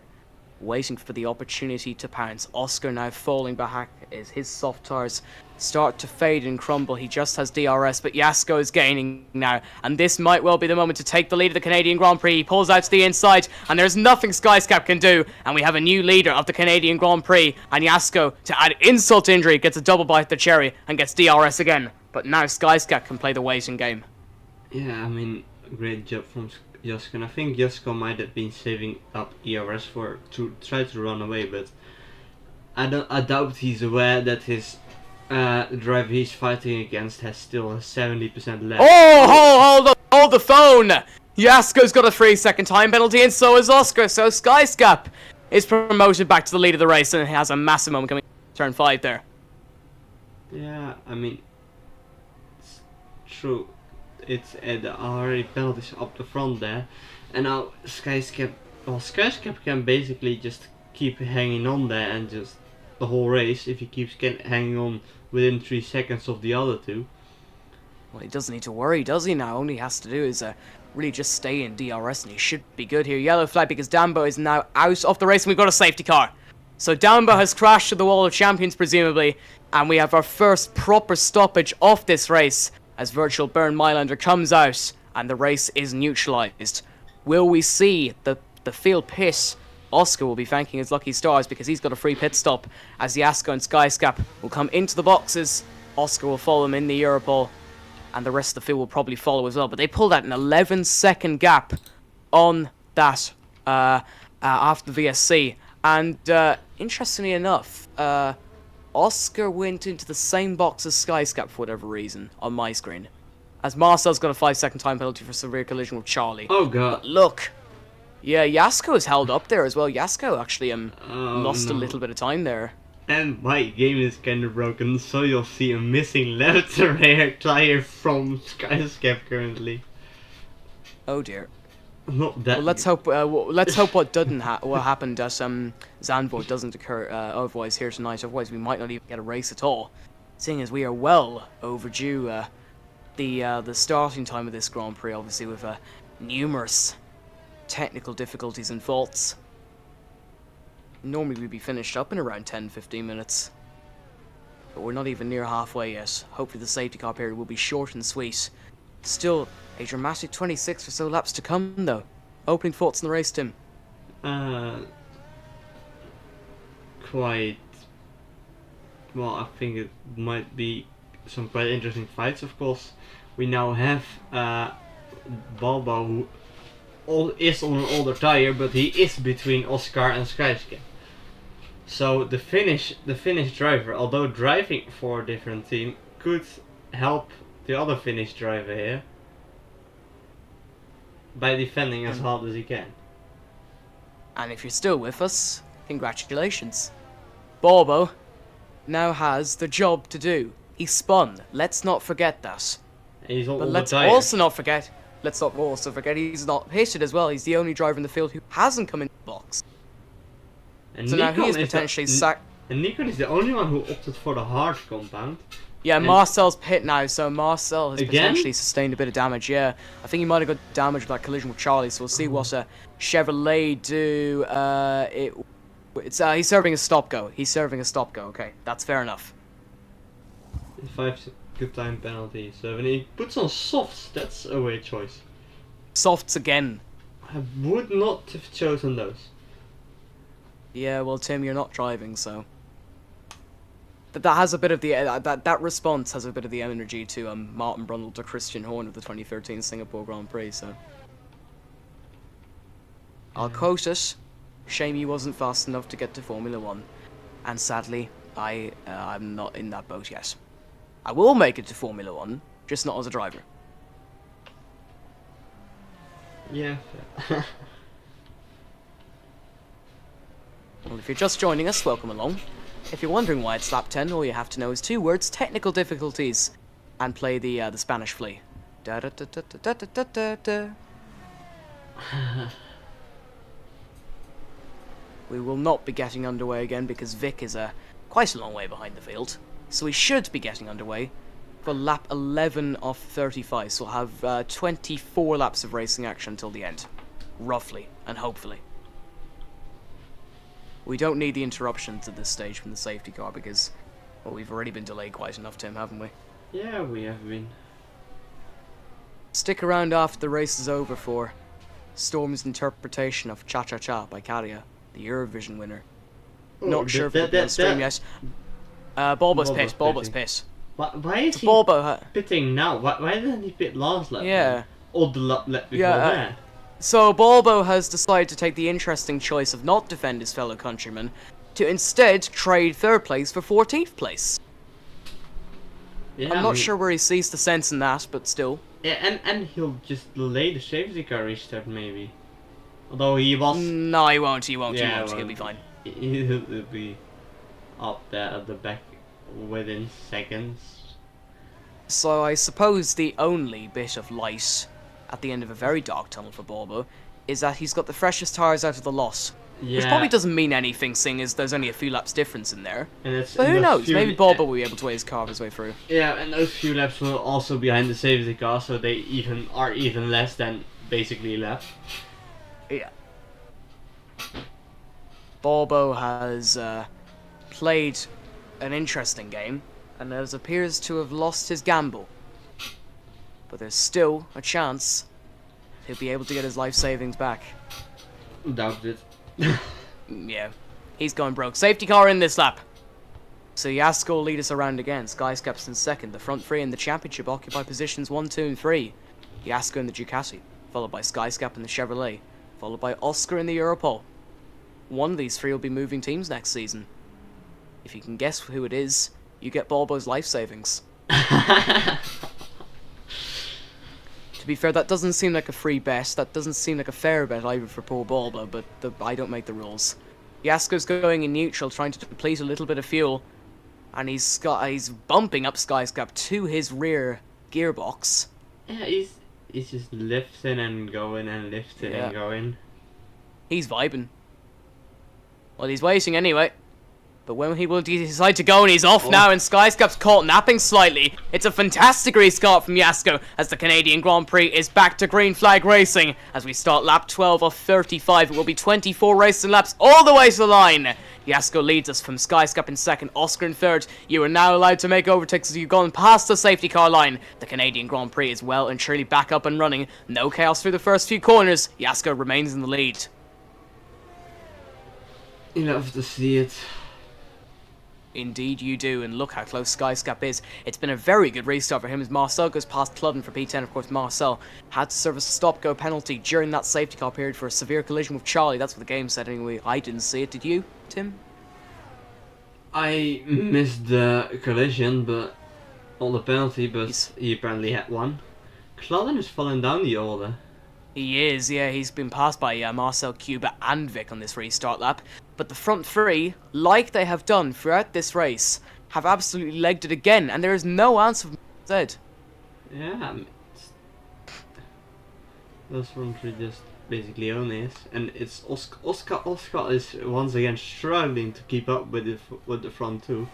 waiting for the opportunity to pounce. Oscar now falling back as his soft tires start to fade and crumble. He just has DRS, but Yasko is gaining now, and this might well be the moment to take the lead of the Canadian Grand Prix. He pulls out to the inside, and there's nothing Skyscap can do, and we have a new leader of the Canadian Grand Prix, and Yasko, to add insult to injury, gets a double bite of the cherry and gets DRS again. But now Skyscap can play the waiting game. Yeah, I mean, great job from Yasko, and I think Yasko might have been saving up ERS to try to run away, but I doubt he's aware that his driver he's fighting against has still 70% left. Oh, hold the phone! Yasko's got a 3-second time penalty, and so is Oscar, so Skyscap is promoted back to the lead of the race, and has a massive moment coming turn 5 there. Yeah, I mean, it's true. It's already penalties up the front there, and now Skyscap can basically just keep hanging on there and just the whole race if he keeps hanging on within 3 seconds of the other two. Well, he doesn't need to worry, does he now? All he has to do is really just stay in DRS, and he should be good here. Yellow flag because Dambo is now out of the race, and we've got a safety car. So Dambo has crashed to the wall of champions, presumably, and we have our first proper stoppage of this race as Virtual Burn Mylander comes out, and the race is neutralized. Will we see the field pit? Oscar will be thanking his lucky stars because he's got a free pit stop as Yasko and Skyscap will come into the boxes. Oscar will follow him in the Europol, and the rest of the field will probably follow as well. But they pulled out an 11-second gap on that after the VSC. And interestingly enough, Oscar went into the same box as Skyscap for whatever reason on my screen, as Marcel's got a 5-second time penalty for severe collision with Charlie. Oh god. But look, yeah, Yasko is held up there as well. Yasko actually lost a little bit of time there. And my game is kind of broken, so you'll see a missing left rear tire from Skyscap currently. Oh dear. Not that. Well, let's hope. Let's hope what happened at Zandvoort doesn't occur. Otherwise here tonight. Otherwise we might not even get a race at all. Seeing as we are well overdue the starting time of this Grand Prix, obviously with numerous technical difficulties and faults. Normally we'd be finished up in around 10-15 minutes, but we're not even near halfway yet. Hopefully the safety car period will be short and sweet. Still a dramatic 26 or so laps to come though. Opening thoughts on the race, Tim? Quite well. I think it might be some quite interesting fights. Of course, we now have Balbo, who is on an older tire, but he is between Oscar and Skyscap. So the Finnish driver, although driving for a different team, could help the other Finnish driver here by defending as hard as he can. And if you're still with us, congratulations. Balbo now has the job to do. He spun. Let's not forget that. He's on But the let's tire. also not forget he's not pitted as well. He's the only driver in the field who hasn't come in the box. And So now he is Nikon potentially sacked. And Nikon is the only one who opted for the hard compound. Yeah, and Marcel's pit now, so Marcel has Again? potentially sustained a bit of damage, yeah. I think he might have got damage with that collision with Charlie, so we'll see what Chevrolet do. He's serving a stop-go. Okay, that's fair enough. 5 good time penalty. So when he puts on softs, that's a weird choice. Softs again. I would not have chosen those. Yeah, well, Tim, you're not driving, so... That has a bit of the... that response has a bit of the energy to Martin Brundle to Christian Horner of the 2013 Singapore Grand Prix, so... I'll quote it. Shame he wasn't fast enough to get to Formula 1. And sadly, I'm not in that boat yet. I will make it to Formula 1, just not as a driver. Yeah. Fair. Well, if you're just joining us, welcome along. If you're wondering why it's lap 10, all you have to know is 2 words, technical difficulties, and play the Spanish flea. Da da da da da da da da da. We will not be getting underway again because Vic is quite a long way behind the field, so he should be getting underway for lap 11 of 35, so we'll have 24 laps of racing action until the end, roughly, and hopefully. We don't need the interruptions at this stage from the safety car because, well, we've already been delayed quite enough, Tim, haven't we? Yeah, we have been. Stick around after the race is over for Storm's interpretation of Cha Cha Cha by Karia, the Eurovision winner. Not sure if it's on stream yet. Bulbo's pit. Bulbo's pit. Why is he Bulbo pitting now? Why didn't he pit last lap? Yeah. Or the lap before that? So Bulbo has decided to take the interesting choice of not defend his fellow countrymen, to instead trade 3rd place for 14th place. Yeah, I'm not sure where he sees the sense in that, but still. Yeah, and he'll just delay the safety car restart maybe. Although he was... No, he won't. He won't. Yeah, He'll be fine. He'll be up there at the back within seconds. So I suppose the only bit of light at the end of a very dark tunnel for Bulbo is that he's got the freshest tyres out of the lot. Yeah. Which probably doesn't mean anything, seeing as there's only a few laps difference in there. And But who knows? Maybe Bulbo will be able to carve his way through. Yeah, and those few laps were also behind the safety car, so they are even less than basically a lap. Yeah. Bulbo has played an interesting game, and appears to have lost his gamble. But there's still a chance he'll be able to get his life savings back. Doubt it. Yeah, he's going broke. Safety car in this lap. So Yasko will lead us around again. Skyscap's in 2nd. The front 3 in the championship occupy positions 1, 2 and 3. Yasko in the Ducati, followed by Skyscap in the Chevrolet, followed by Oscar in the Europol. One of these 3 will be moving teams next season. If you can guess who it is, you get Bulbo's life savings. To be fair, that doesn't seem like a free bet. That doesn't seem like a fair bet either for poor Bulbo, but I don't make the rules. Yasko's going in neutral, trying to deplete a little bit of fuel, and he's bumping up Skyscap to his rear gearbox. Yeah, he's just lifting and going and lifting and going. He's vibing. Well, he's waiting anyway. But when he will decide to go, and he's off now, and Skyscap's caught napping slightly. It's a fantastic restart from Yasko as the Canadian Grand Prix is back to green flag racing. As we start lap 12 of 35, it will be 24 racing laps all the way to the line. Yasko leads us from Skyscap in 2nd, Oscar in 3rd. You are now allowed to make overtakes as you've gone past the safety car line. The Canadian Grand Prix is well and truly back up and running. No chaos through the first few corners. Yasko remains in the lead. You love to see it. Indeed you do, and look how close Skyscap is. It's been a very good restart for him as Marcel goes past Cludden for P10. Of course, Marcel had to serve a stop-go penalty during that safety car period for a severe collision with Charlie. That's what the game said anyway. I didn't see it. Did you, Tim? I missed the collision, but all the penalty, but he apparently had one. Cludden is falling down the order. He is, yeah. He's been passed by Marcel, Cuba and Vic on this restart lap. But the front 3, like they have done throughout this race, have absolutely legged it again, and there is no answer from Zed. Yeah, those front 3 just basically own it, and it's Oscar is once again struggling to keep up with the front 2.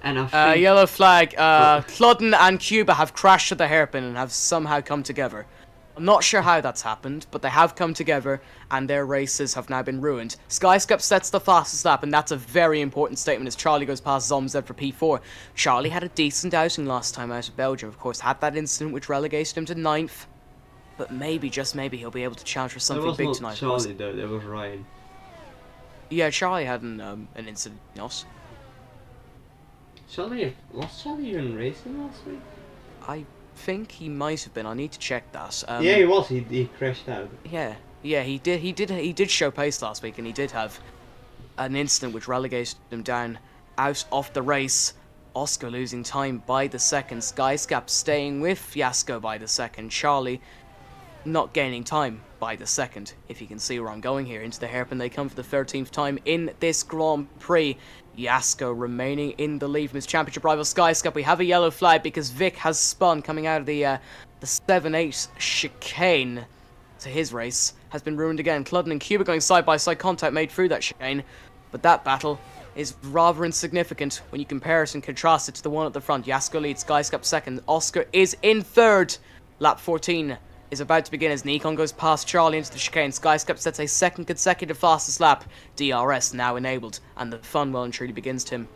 And I think yellow flag. Cludden and Cuba have crashed at the hairpin and have somehow come together. I'm not sure how that's happened, but they have come together, and their races have now been ruined. Skyscap sets the fastest lap, and that's a very important statement as Charlie goes past Zomzed for P4. Charlie had a decent outing last time out of Belgium, of course, had that incident which relegated him to 9th. But maybe, just maybe, he'll be able to challenge for something big tonight. That was not Charlie though, that was Ryan. Yeah, Charlie had an incident, not. Was Charlie even racing last week? I think he might have been. I need to check that. Yeah, he was. He crashed out. Yeah, he did show pace last week, and he did have an incident which relegated him down out of the race. Oscar losing time by the 2nd. Skyscap staying with Yasko by the 2nd. Charlie not gaining time by the 2nd. If you can see where I'm going here, into the hairpin they come for the 13th time in this Grand Prix. Yasko remaining in the lead from his championship rival Skyscap. We have a yellow flag because Vic has spun coming out of the 7-8 chicane. To his race has been ruined again. Cludden and Cuba going side by side. Contact made through that chicane, but that battle is rather insignificant when you compare it and contrast it to the one at the front. Jasko leads, Skyscrap second, Oscar is in third. Lap 14 is about to begin as Nikon goes past Charlie into the chicane. Skyscrap sets a second consecutive fastest lap. DRS now enabled, and the fun well and truly begins, Tim.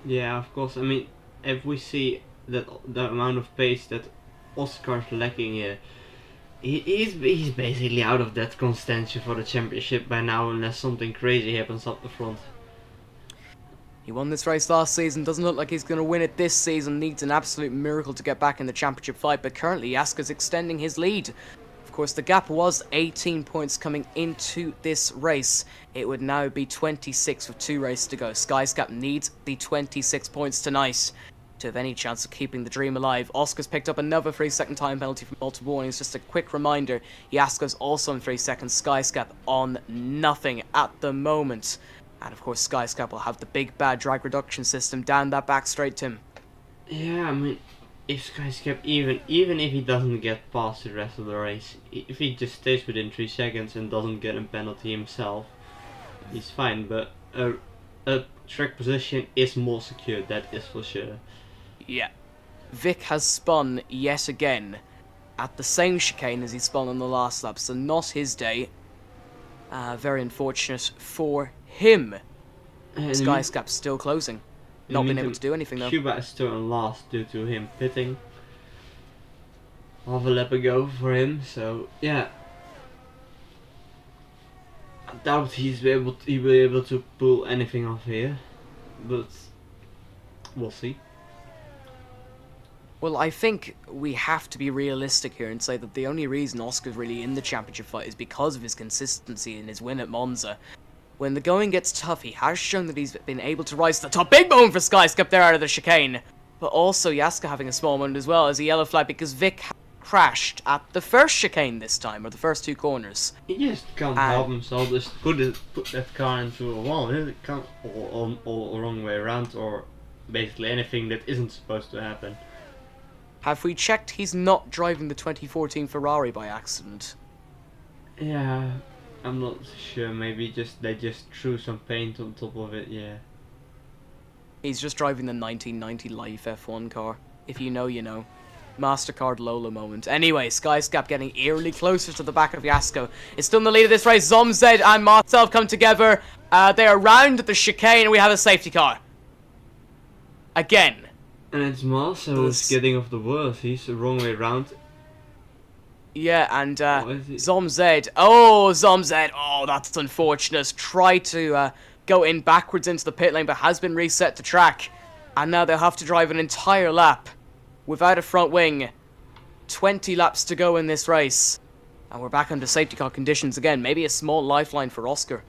Yeah, of course. I mean, if we see that the amount of pace that Oscar's lacking here, he's basically out of that contention for the championship by now, unless something crazy happens up the front. He won this race last season, doesn't look like he's going to win it this season, needs an absolute miracle to get back in the championship fight, but currently Jasko's extending his lead. Of course, the gap was 18 points coming into this race. It would now be 26 with 2 races to go. Skyscrap needs the 26 points tonight to have any chance of keeping the dream alive. Oscar's picked up another 3-second time penalty from multiple warnings. Just a quick reminder, Jasko's also on 3 seconds, Skyscrap on nothing at the moment. And of course, Skyscrap will have the big bad drag reduction system down that back straight, Tim. Yeah, I mean, if Skyscrap, even if he doesn't get past the rest of the race, if he just stays within 3 seconds and doesn't get a penalty himself, he's fine. But a track position is more secure, that is for sure. Yeah. Vic has spun yet again at the same chicane as he spun on the last lap, so not his day. Very unfortunate for him. Skyscrap's still closing. Not been able to do anything though. Cuba is still in last due to him pitting half a lap ago for him, so yeah. I doubt he'll be able to pull anything off here, but we'll see. Well, I think we have to be realistic here and say that the only reason Oscar's really in the championship fight is because of his consistency in his win at Monza. When the going gets tough, he has shown that he's been able to rise to the top. Big moment for Skyscrap there out of the chicane. But also Jasko having a small moment as well as a yellow flag because Vic crashed at the first chicane this time, or the first 2 corners. He just can't help himself, just put that car into a wall, it can't, or wrong way around, or basically anything that isn't supposed to happen. Have we checked he's not driving the 2014 Ferrari by accident? Yeah, I'm not sure, maybe they just threw some paint on top of it, yeah. He's just driving the 1990 Life F1 car. If you know, you know. MasterCard Lola moment. Anyway, Skyscrap getting eerily closer to the back of Jasko. It's still in the lead of this race. Zomzed and Marcel come together. They are round at the chicane and we have a safety car. Again. And it's Marcel who's getting off the worst. He's the wrong way round. Yeah, and Zomzed. Oh, Zomzed. Oh, that's unfortunate. Tried to go in backwards into the pit lane, but has been reset to track. And now they'll have to drive an entire lap without a front wing. 20 laps to go in this race. And we're back under safety car conditions again. Maybe a small lifeline for Oscar.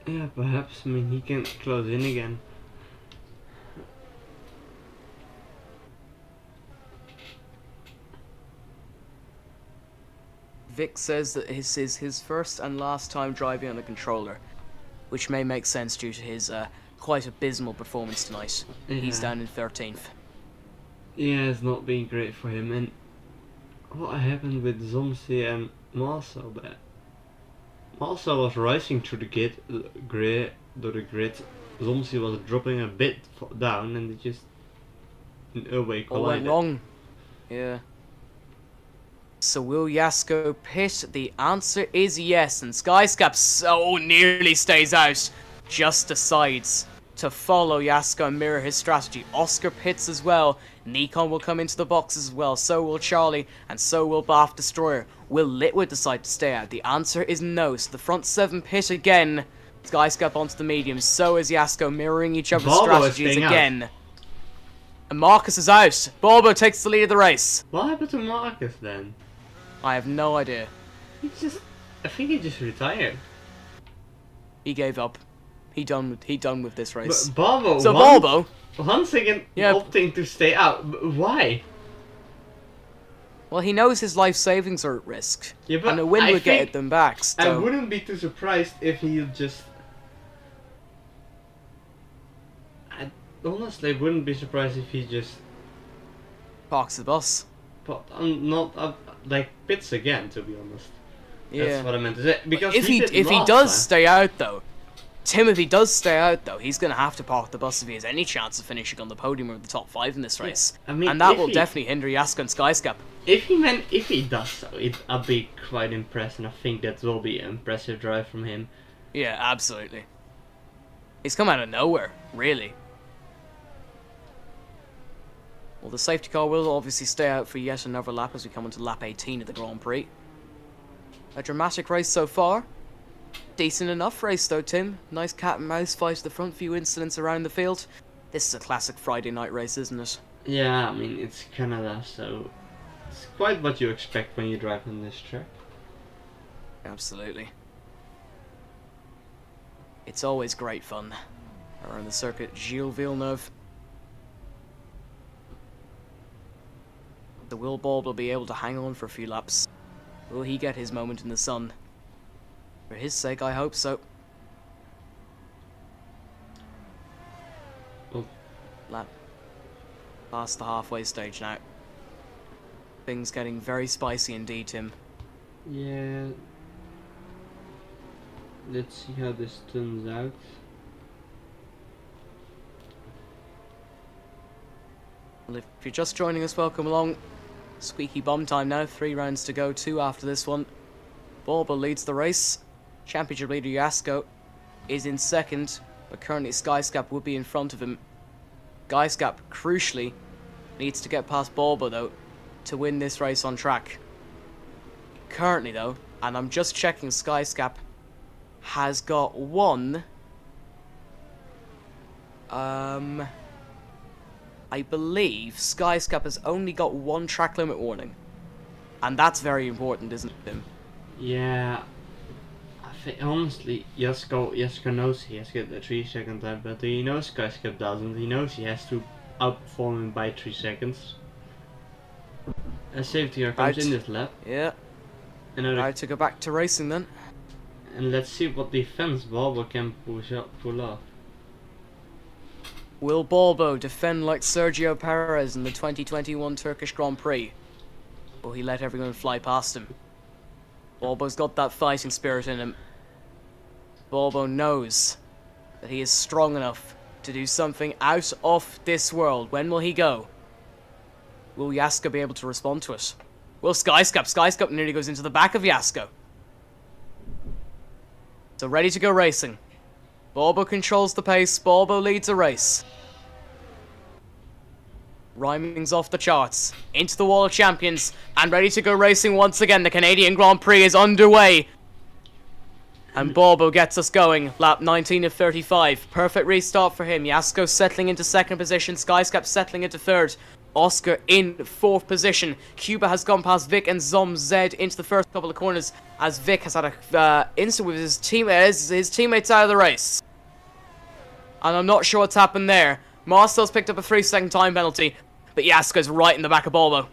Yeah, perhaps. I mean, he can close in again. Vic says that this is his first and last time driving on a controller, which may make sense due to his quite abysmal performance tonight. Yeah. He's down in 13th. Yeah, it's not been great for him. And what happened with Zomsi and Marcel there? Marcel was racing through the grid. Zomsi was dropping a bit down, and it just in a way collided. All went wrong. Yeah. So will Jasko pit? The answer is yes, and Skyscrap so nearly stays out. Just decides to follow Jasko and mirror his strategy. Oscar pits as well. Nikon will come into the boxes as well. So will Charlie, and so will Bath Destroyer. Will Litwood decide to stay out? The answer is no. So the front 7 pit again. Skyscrap onto the mediums. So is Jasko, mirroring each other's strategies again. Out. And Marcus is out. Balbo takes the lead of the race. What happened to Marcus then? I have no idea. I think he just retired. He gave up. He done with this race. But Balbo. So Balbo. Once again, opting to stay out. Why? Well, he knows his life savings are at risk, yeah, but and a win would get them back. So. I wouldn't be too surprised if he just. I honestly wouldn't be surprised if he just parks the bus. But not like pits again, to be honest. Yeah. That's what I meant to say. Because if he does stay out though, Tim, if he does stay out, though, he's going to have to park the bus if he has any chance of finishing on the podium or the top 5 in this race. I mean, and that will definitely hinder Jasko and Skyscap. If he does so, I'll be quite impressed, and I think that will be an impressive drive from him. Yeah, absolutely. He's come out of nowhere, really. Well, the safety car will obviously stay out for yet another lap as we come into lap 18 of the Grand Prix. A dramatic race so far. Decent enough race though, Tim. Nice cat and mouse fight at the front, few incidents around the field. This is a classic Friday night race, isn't it? Yeah, I mean, it's Canada, so it's quite what you expect when you drive on this track. Absolutely. It's always great fun around the circuit. Gilles Villeneuve. The Will Bald will be able to hang on for a few laps. Will he get his moment in the sun? For his sake, I hope so. Oh. Lap past the halfway stage now. Things getting very spicy indeed, Tim. Yeah. Let's see how this turns out. Well, if you're just joining us, welcome along. Squeaky bomb time now. 3 rounds to go, 2 after this one. Bulba leads the race. Championship leader Jasko is in second, but currently Skyscap would be in front of him. Skyscap, crucially, needs to get past Bulba, though, to win this race on track. Currently, though, and I'm just checking, Skyscap has got one... I believe Skyscap has only got 1 track limit warning. And that's very important, isn't it, Tim? Yeah. I think, honestly, Jasko knows he has to get the 3-second lap, but he knows Skyscap doesn't. He knows he has to outperform him by 3 seconds. A safety car comes in this lap. Yeah. Right, to go back to racing then. And let's see what defense Bulba can pull off. Will Bulbo defend like Sergio Perez in the 2021 Turkish Grand Prix? Will he let everyone fly past him? Bulbo's got that fighting spirit in him. Bulbo knows that he is strong enough to do something out of this world. When will he go? Will Jasko be able to respond to it? Will Skyscap? Skyscap nearly goes into the back of Jasko. So ready to go racing. Bulbo controls the pace. Bulbo leads a race. Rhyming's off the charts. Into the wall of champions. And ready to go racing once again. The Canadian Grand Prix is underway. And Bulbo gets us going. Lap 19 of 35. Perfect restart for him. Jasko settling into second position. Skyscap settling into third. Oscar in 4th position. Cuba has gone past Vic and Zom Z into the first couple of corners as Vic has had a incident with his teammates out of the race. And I'm not sure what's happened there. Marcel's picked up a 3-second time penalty, but Jasko's right in the back of Bulbo.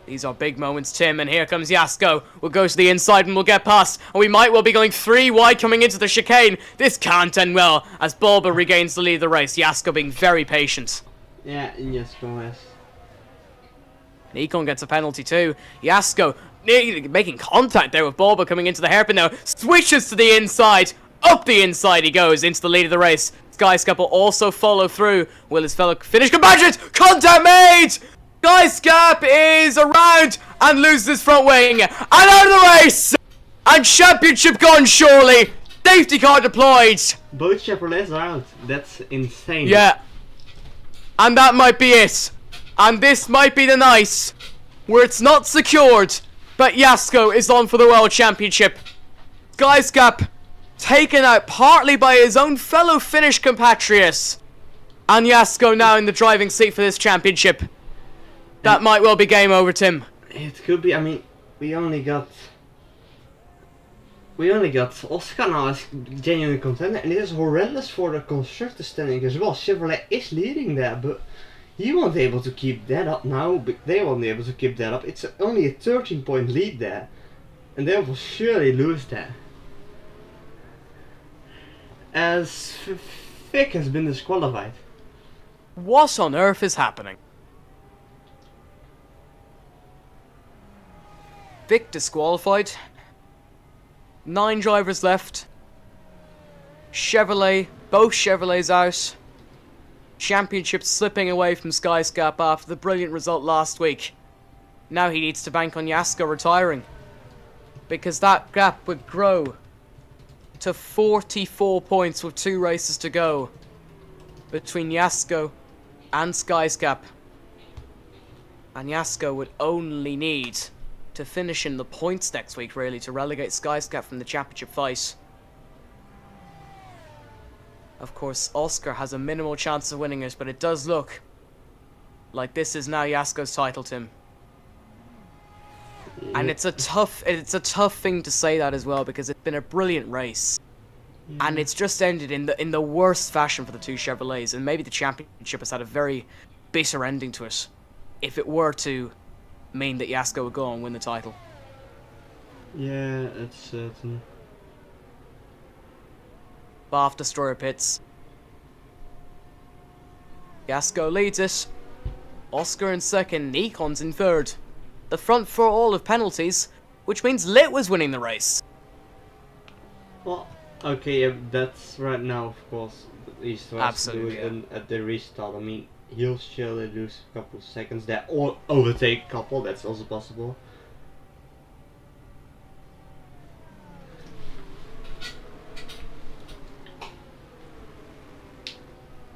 These are big moments, Tim, and here comes Jasko. We'll go to the inside and we'll get past, and we might well be going 3 wide coming into the chicane. This can't end well as Bulbo regains the lead of the race. Jasko being very patient. Yeah, Jasko has. Nikon gets a penalty too. Jasko making contact there with Bulbo coming into the hairpin now. Switches to the inside. Up the inside he goes into the lead of the race. Skyscap will also follow through. Will his fellow finish compatriot? Contact made! Skyscap is around and loses his front wing. And out of the race! And championship gone surely. Safety car deployed. Both Chevrolets are out. That's insane. Yeah. And that might be it. And this might be the night where it's not secured, but Jasko is on for the World Championship. Skyscap taken out partly by his own fellow Finnish compatriots. And Jasko now in the driving seat for this championship. That might well be game over, Tim. It could be. I mean, we only got Oscar now as genuine contender, and it is horrendous for the constructor standing as well. Chevrolet is leading there, but he won't be able to keep that up now. But they won't be able to keep that up. It's only a 13-point lead there, and they will surely lose that. As Vic has been disqualified. What on earth is happening? Vic disqualified. 9 drivers left. Chevrolet, both Chevrolets out. Championship slipping away from Skyscap after the brilliant result last week. Now he needs to bank on Jasko retiring, because that gap would grow to 44 points with 2 races to go between Jasko and Skyscap. And Jasko would only need to finish in the points next week, really, to relegate Skyscap from the championship fight. Of course, Oscar has a minimal chance of winning it, but it does look like this is now Jasko's title, Tim. And it's a tough thing to say that as well, because it's been a brilliant race. And it's just ended in the worst fashion for the 2 Chevrolets, and maybe the championship has had a very bitter ending to it, if it were to mean that Jasko would go and win the title. Yeah, it's certain. Bath Destroyer pits. Jasko leads it. Oscar in second, Nikon's in third. The front for all of penalties, which means Lit was winning the race. Well, okay, yeah, that's right now, of course. He's supposed to do it at the restart. I mean, he'll surely lose a couple of seconds there, or overtake a couple, that's also possible.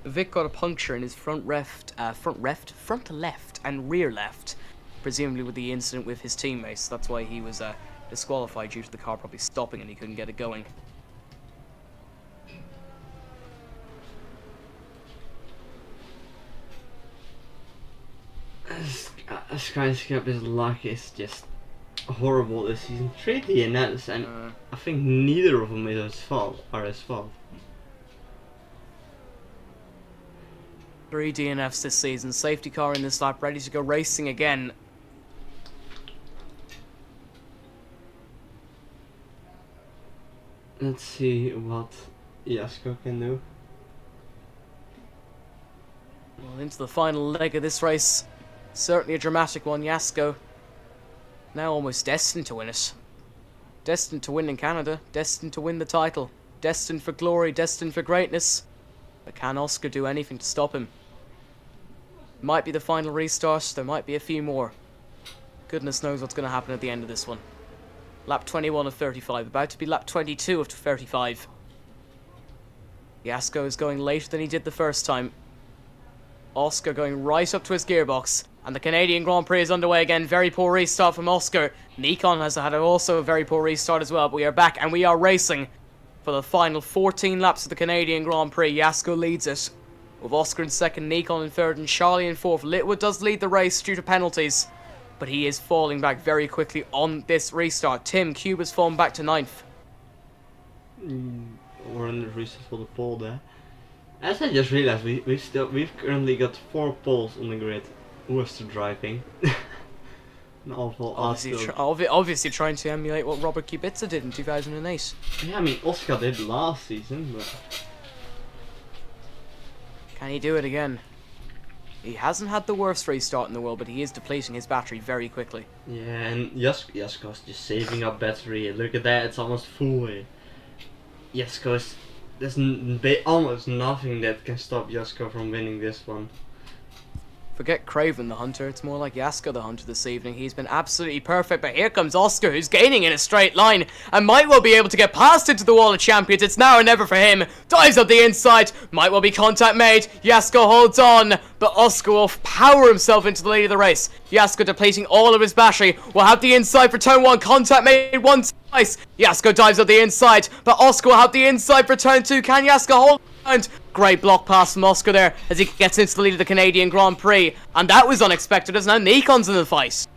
Vic got a puncture in his front left, and rear left, presumably with the incident with his teammates. That's why he was disqualified, due to the car probably stopping and he couldn't get it going. Skyscraper's luck is just horrible this season. 3 DNFs, and I think neither of them is his fault. 3 DNFs this season. Safety car in this lap, ready to go racing again. Let's see what Jasko can do. Well, into the final leg of this race. Certainly a dramatic one. Jasko now almost destined to win it. Destined to win in Canada. Destined to win the title. Destined for glory. Destined for greatness. But can Oscar do anything to stop him? Might be the final restart. There might be a few more. Goodness knows what's going to happen at the end of this one. Lap 21 of 35. About to be lap 22 of 35. Jasko is going later than he did the first time. Oscar going right up to his gearbox. And the Canadian Grand Prix is underway again. Very poor restart from Oscar. Nikon has had also a very poor restart as well. But we are back and we are racing for the final 14 laps of the Canadian Grand Prix. Jasko leads it, with Oscar in second, Nikon in third, and Charlie in fourth. Litwood does lead the race due to penalties, but he is falling back very quickly on this restart. Tim, Cube has fallen back to ninth. We're in the restart for the pole there. As I just realized, we've currently got 4 poles on the grid. Who is still driving? An awful obviously trying to emulate what Robert Kubica did in 2008. Yeah, I mean, Oscar did last season, but can he do it again? He hasn't had the worst restart in the world, but he is depleting his battery very quickly. Yeah, and Jasko's just saving up battery. Look at that, it's almost full. Jasko's... There's almost nothing that can stop Jasko from winning this one. Forget Craven the Hunter, it's more like Jasko the Hunter this evening. He's been absolutely perfect, but here comes Oscar, who's gaining in a straight line and might well be able to get past into the wall of champions. It's now or never for him. Dives up the inside, might well be contact made. Jasko holds on, but Oscar will power himself into the lead of the race. Jasko depleting all of his battery. Will have the inside for turn 1. Contact made once, twice. Jasko dives up the inside, but Oscar will have the inside for turn 2. Can Jasko hold? And great block pass from Oscar there as he gets into the lead of the Canadian Grand Prix. And that was unexpected, as now Nikon's in the fight.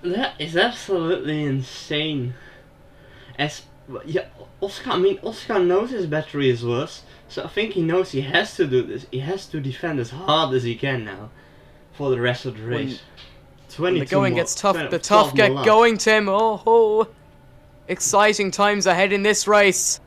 That is absolutely insane. Oscar knows his battery is worse, so I think he knows he has to do this. He has to defend as hard as he can now for the rest of the race. When the going gets tough, the tough get going, Tim. Oh, exciting times ahead in this race.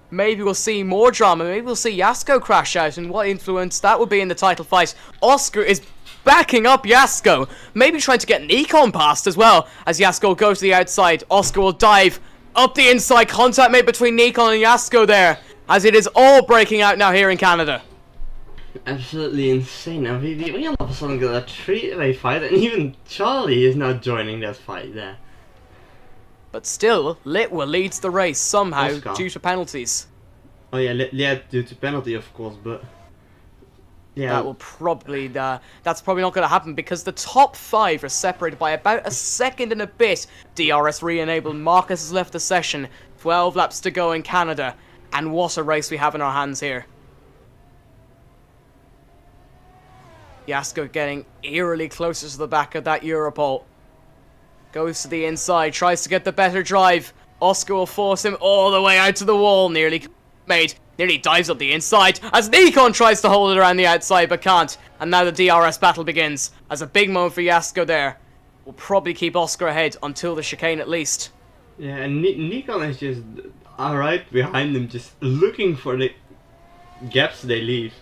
Maybe we'll see more drama. Maybe we'll see Jasko crash out, and what influence that will be in the title fight. Oscar is backing up Jasko, maybe trying to get Nikon past as well. As Jasko goes to the outside, Oscar will dive Up the inside, contact made between Nikon and Yasko there, as it is all breaking out now here in Canada. Absolutely insane. Now we all of a sudden got a three-way fight, and even Charlie is now joining that fight there. But still, Litwa leads the race somehow Oscar. due to penalties. Oh yeah, due to penalty of course, but yeah, That will probably, that's probably not going to happen because the top 5 are separated by about a second and a bit. DRS re-enabled, Marcus has left the session, 12 laps to go in Canada, and what a race we have in our hands here. Yasko getting eerily closer to the back of that Europol. Goes to the inside, tries to get the better drive. Oscar will force him all the way out to the wall, nearly dives up the inside as Nikon tries to hold it around the outside but can't. And now the DRS battle begins as a big moment for Yasko there. Will probably keep Oscar ahead until the chicane at least. yeah, and Nikon is just right behind him, just looking for the gaps they leave.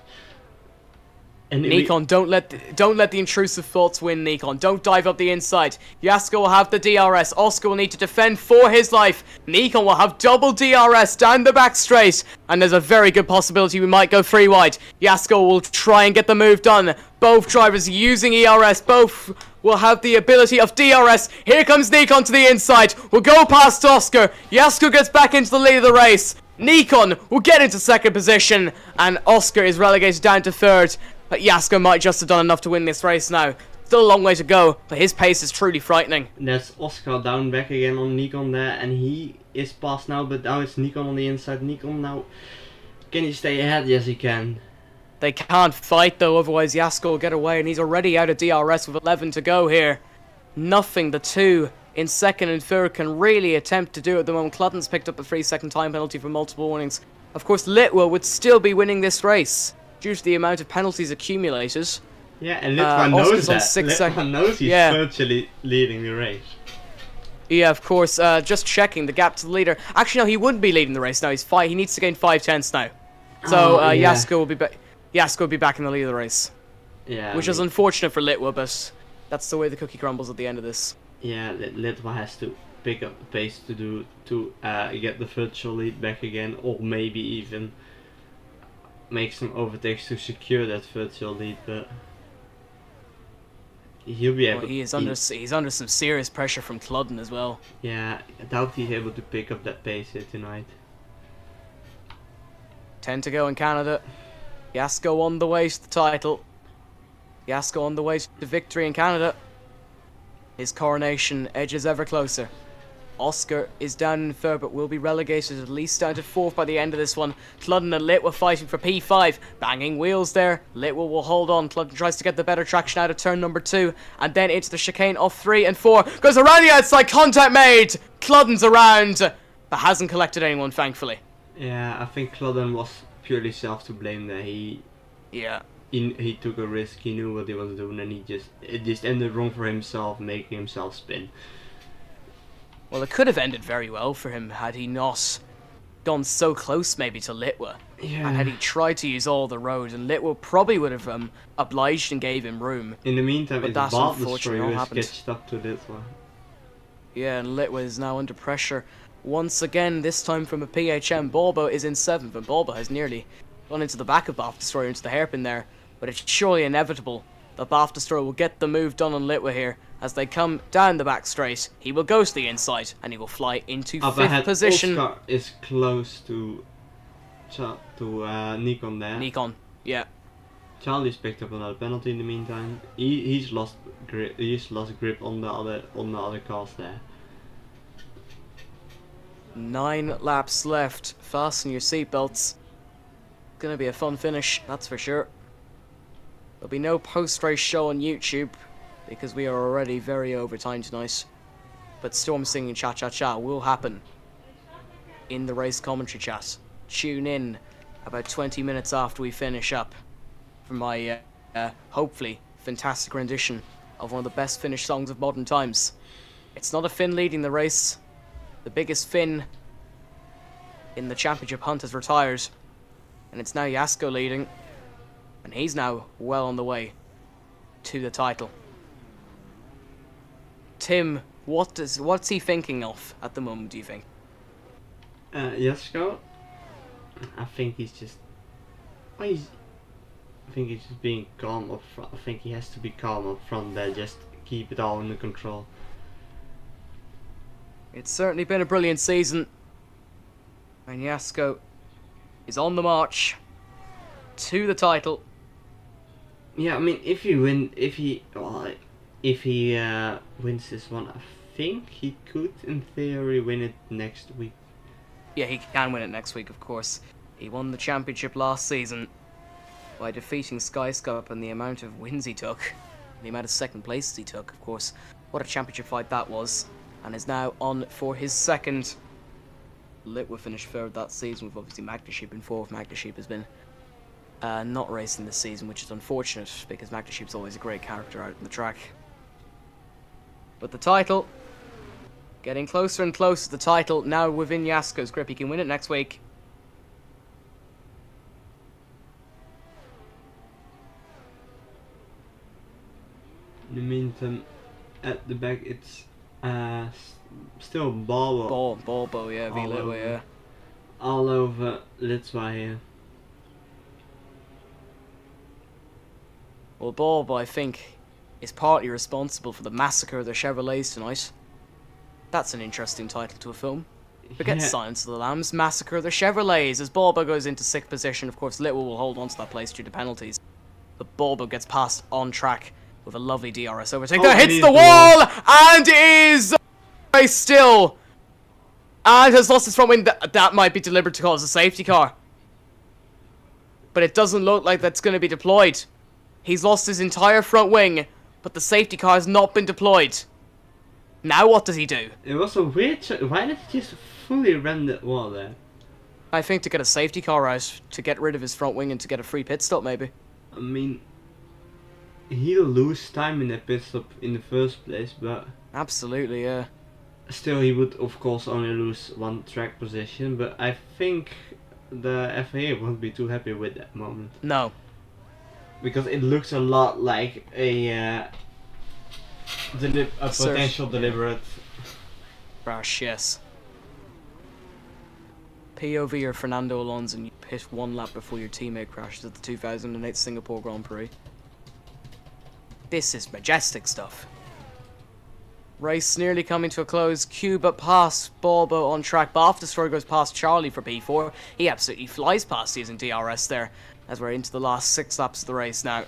And Nikon, don't let the intrusive thoughts win, Nikon. Don't dive up the inside. Yasko will have the DRS. Oscar will need to defend for his life. Nikon will have double DRS down the back straight. And there's a very good possibility we might go 3 wide. Yasko will try and get the move done. Both drivers using ERS. Both will have the ability of DRS. Here comes Nikon to the inside. We'll go past Oscar. Yasko gets back into the lead of the race. Nikon will get into second position. And Oscar is relegated down to third. But Yasko might just have done enough to win this race now. Still a long way to go, but his pace is truly frightening. That's Oscar down back again on Nikon there, and he is past now, but now it's Nikon on the inside. Nikon now, can he stay ahead? Yes, he can. They can't fight though, otherwise Yasko will get away, and he's already out of DRS with 11 to go here. Nothing the two in second and third can really attempt to do at the moment. Clutton's picked up a 3-second time penalty for multiple warnings. Of course, Litwa would still be winning this race due to the amount of penalties accumulated. Yeah, and Litva knows Oscar's on that. 6 Litva seconds. knows he's virtually leading the race. Yeah, of course. Just checking the gap to the leader. Actually, no, he wouldn't be leading the race now. He needs to gain 5 tenths now. So yeah. Yasko will be back. Yasko will be back in the lead of the race, Yeah, which is unfortunate for Litwa, but that's the way the cookie crumbles at the end of this. Yeah, Litva has to pick up the pace to get the virtual lead back again, or maybe even make some overtakes to secure that virtual lead, but he'll be able. Well, he's under some serious pressure from Cludden as well. Yeah, I doubt he's able to pick up that pace here tonight. 10 to go in Canada. Yasko on the way to the title. Yasko on the way to victory in Canada. His coronation edges ever closer. Oscar is down in third, but will be relegated at least down to fourth by the end of this one. Cludden and Litwa fighting for P5. Banging wheels there. Litwa will hold on. Cludden tries to get the better traction out of turn number 2. And then into the chicane of 3 and 4. Goes around the outside. Contact made. Cludden's around, but hasn't collected anyone, thankfully. Yeah, I think Cludden was purely self to blame there. He took a risk. He knew what he was doing, and it just ended wrong for himself, making himself spin. Well, it could have ended very well for him had he not gone so close maybe to Litwa. Yeah. And had he tried to use all the road, and Litwa probably would have obliged and gave him room. In the meantime, it's that Bob unfortunately Destroyer all who happened. sketched up to this one. Yeah, and Litwa is now under pressure. Once again, this time from a PHM. Balbo is in 7th, and Balbo has nearly gone into the back of Bath Destroyer, into the hairpin there. But it's surely inevitable that Bath Destroyer will get the move done on Litwa here. As they come down the back straight, he will go to the inside, and he will fly into 5th position. Oscar is close to Nikon there. Nikon, yeah. Charlie's picked up another penalty in the meantime. He's lost grip. He's lost grip on the other cars there. 9 laps left. Fasten your seatbelts. Gonna be a fun finish, that's for sure. There'll be no post-race show on YouTube because we are already very over time tonight. But Storm singing Cha Cha Cha will happen in the race commentary chat. Tune in about 20 minutes after we finish up for my hopefully fantastic rendition of one of the best Finnish songs of modern times. It's not a Finn leading the race. The biggest Finn in the championship hunt has retired, and it's now Yasko leading, and he's now well on the way to the title. Tim, what's he thinking of at the moment, do you think? Yasko, I think he's just. Well, I think he's just being calm up front. I think he has to be calm up front there, just keep it all under control. It's certainly been a brilliant season. And Yasko is on the march to the title. Yeah, I mean, if he wins this one, I think he could, in theory, win it next week. Yeah, he can win it next week, of course. He won the championship last season by defeating SkyScope and the amount of wins he took, the amount of second places he took, of course. What a championship fight that was, and is now on for his second. Litwa finished third that season, with obviously Magnesheep in fourth. Magnesheep has been not racing this season, which is unfortunate, because Magnesheep's always a great character out on the track. But the title, getting closer and closer to the title, now within Yasko's grip. He can win it next week. In the meantime, at the back, it's still Balbo. Balbo, yeah, V Litwa, yeah. All over Litwa here. Well, Balbo, I think, is partly responsible for the massacre of the Chevrolets tonight. That's an interesting title to a film. Forget Silence of the Lambs, Massacre of the Chevrolets. As Balbo goes into 6th position, of course, Litwa will hold on to that place due to penalties. But Balbo gets past on track with a lovely DRS overtake that hits the wall and is still and has lost his front wing. That might be deliberate to cause a safety car, but it doesn't look like that's going to be deployed. He's lost his entire front wing, but the safety car has not been deployed. Now what does he do? It was a weird. Why did he just fully run that wall there? I think to get a safety car out, to get rid of his front wing and to get a free pit stop, maybe. I mean, he'll lose time in that pit stop in the first place, but absolutely, yeah. Still, he would of course only lose one track position. But I think the FIA won't be too happy with that moment. No, because it looks a lot like a potential deliberate crash. Yes. POV or Fernando Alonso, and you pit one lap before your teammate crashes at the 2008 Singapore Grand Prix. This is majestic stuff. Race nearly coming to a close. Cuba past Balbo on track. Bafdestroy goes past Charlie for P4. He absolutely flies past using DRS there, as we're into the last 6 laps of the race now.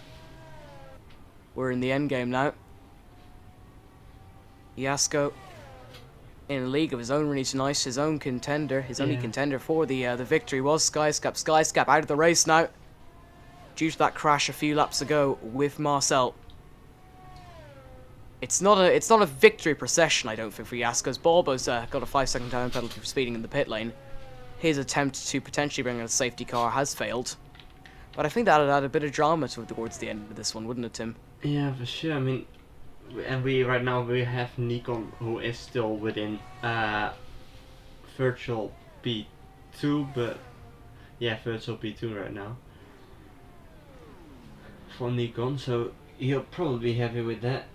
We're in the end game now. Yasko in a league of his own really tonight. His own contender, his only contender for the victory was SkyScap. SkyScap out of the race now, due to that crash a few laps ago with Marcel. It's not a victory procession, I don't think, for Yasko's. Balbo's got a 5-second time penalty for speeding in the pit lane. His attempt to potentially bring in a safety car has failed. But I think that would add a bit of drama towards the end of this one, wouldn't it, Tim? Yeah, for sure. I mean, and right now we have Nikon, who is still within virtual P2, but yeah, virtual P2 right now for Nikon, so he'll probably be happy with that.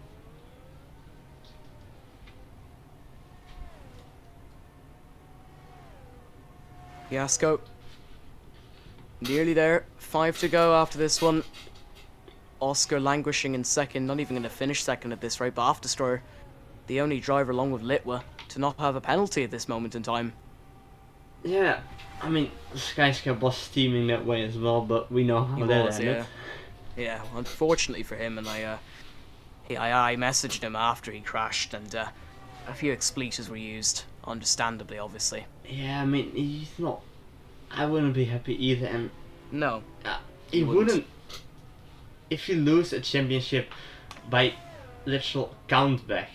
Yasko nearly there. 5 to go after this one. Oscar languishing in second, not even going to finish second at this rate, but Bafdestroy, the only driver along with Litwa to not have a penalty at this moment in time. Yeah, I mean, SkyScap was steaming that way as well, but we know how that ended. Yeah, unfortunately for him, and I messaged him after he crashed, and a few expletives were used, understandably, obviously. Yeah, I mean, he's not. I wouldn't be happy either, and no, he wouldn't. If you lose a championship by literal countback,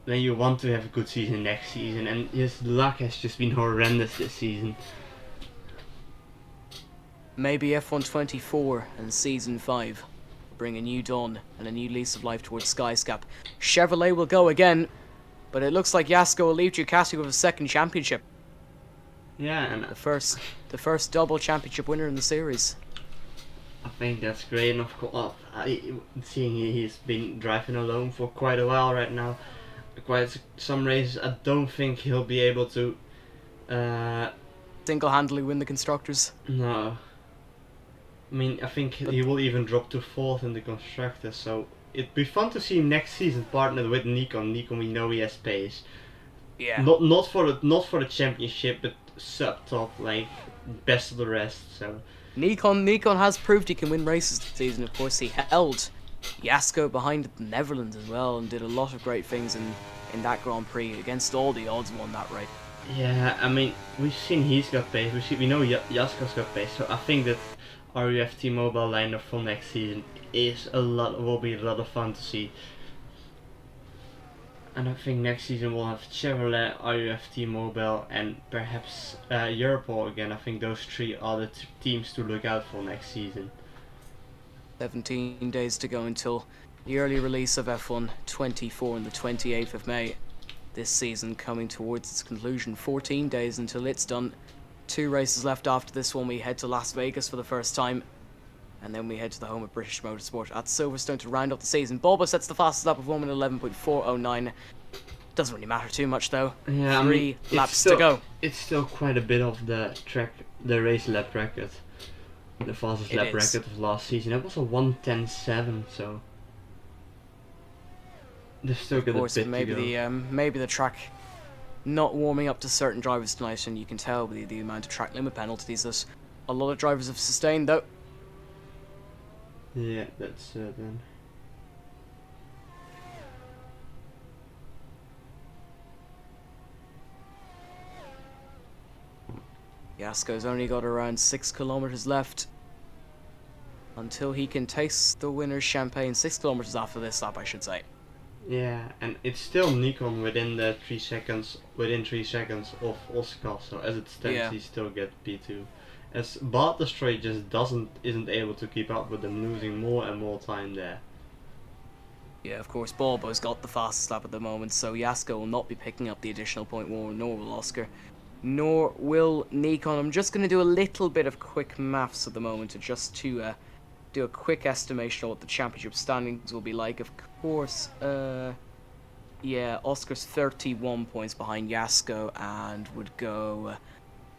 then you want to have a good season next season, and his luck has just been horrendous this season. Maybe F1 24 and Season 5 bring a new dawn and a new lease of life towards SkyScap. Chevrolet will go again, but it looks like Yasko will leave Ducati with a second championship. Yeah, and the first double championship winner in the series. I think that's great, and of course, seeing he's been driving alone for quite a while right now, quite some races, I don't think he'll be able to Uh, Single-handedly win the constructors. no. I mean, I think he will even drop to 4th in the constructors, so it'd be fun to see him next season partnered with Nikon. Nikon, we know he has pace. Yeah. Not for the championship, but sub top, like best of the rest. So Nikon has proved he can win races this season. Of course, he held Jasko behind the Netherlands as well and did a lot of great things in that Grand Prix. Against all the odds, won that race. yeah, I mean, we've seen he's got pace. We know Jasko's got pace. So I think that RUF T-Mobile lineup for next season will be a lot of fun to see. And I think next season we'll have Chevrolet, RUF T-Mobile, and perhaps Europol again. I think those 3 are the teams to look out for next season. 17 days to go until the early release of F1 24 on the 28th of May. This season coming towards its conclusion. 14 days until it's done. 2 races left after this one. We head to Las Vegas for the first time. And then we head to the home of British Motorsport at Silverstone to round up the season. Bulba sets the fastest lap of 1:11.409. Doesn't really matter too much though. Yeah, 3 laps to go. It's still quite a bit of the race lap record. The fastest lap record of last season. It was a 1:10.7, so they've still got a bit to go. Maybe the track not warming up to certain drivers tonight, and you can tell with the amount of track limit penalties that a lot of drivers have sustained though. Yeah, that's certain. Jasko's only got around 6 kilometers left until he can taste the winner's champagne. 6 kilometers after this lap, I should say. Yeah, and it's still Nikon within 3 seconds of Oscar, so as it stands, he still gets P2. As Bart Destroy just isn't able to keep up with them, losing more and more time there. Yeah, of course, Bulbo's got the fastest lap at the moment, so Jasko will not be picking up the additional point, nor will Oscar, nor will Nikon. I'm just going to do a little bit of quick maths at the moment to do a quick estimation of what the championship standings will be like. Of course, yeah, Oscar's 31 points behind Jasko and would go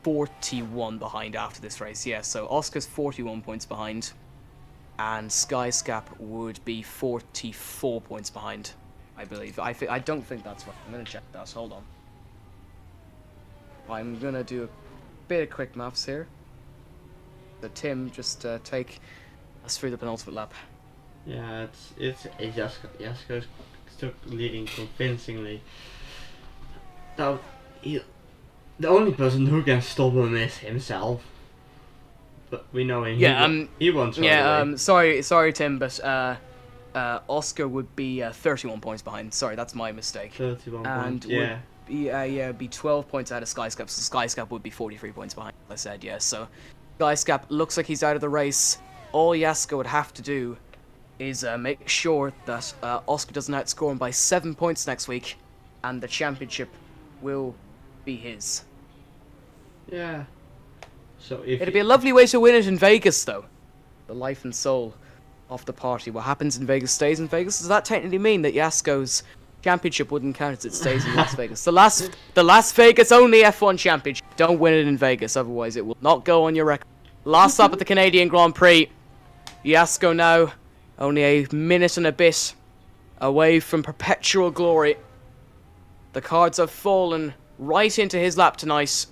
41 behind after this race. Yeah, so Oscar's 41 points behind and Skyscap would be 44 points behind, I believe. I don't think that's right. I'm going to check that. Hold on. I'm going to do a bit of quick maths here. So Tim, just take us through the penultimate lap. Yeah, it's Jasko's still leading convincingly. Now, the only person who can stop him is himself. But we know him. Yeah, he won't. Yeah, sorry, Tim, but Oscar would be 31 points behind. Sorry, that's my mistake. 31 and points. Yeah. Would be 12 points out of Skyscap. So Skyscap would be 43 points behind. Like I said, yeah. So Skyscap looks like he's out of the race. All Jasko would have to do is make sure that Oscar doesn't outscore him by 7 points next week, and the championship will be his. Yeah. So it'd be a lovely way to win it in Vegas, though. The life and soul of the party. What happens in Vegas stays in Vegas. Does that technically mean that Jasko's championship wouldn't count as it stays in Las Vegas? The Las Vegas only F1 championship. Don't win it in Vegas, otherwise it will not go on your record. Last up at the Canadian Grand Prix. Jasko now only a minute and a bit away from perpetual glory. The cards have fallen right into his lap tonight.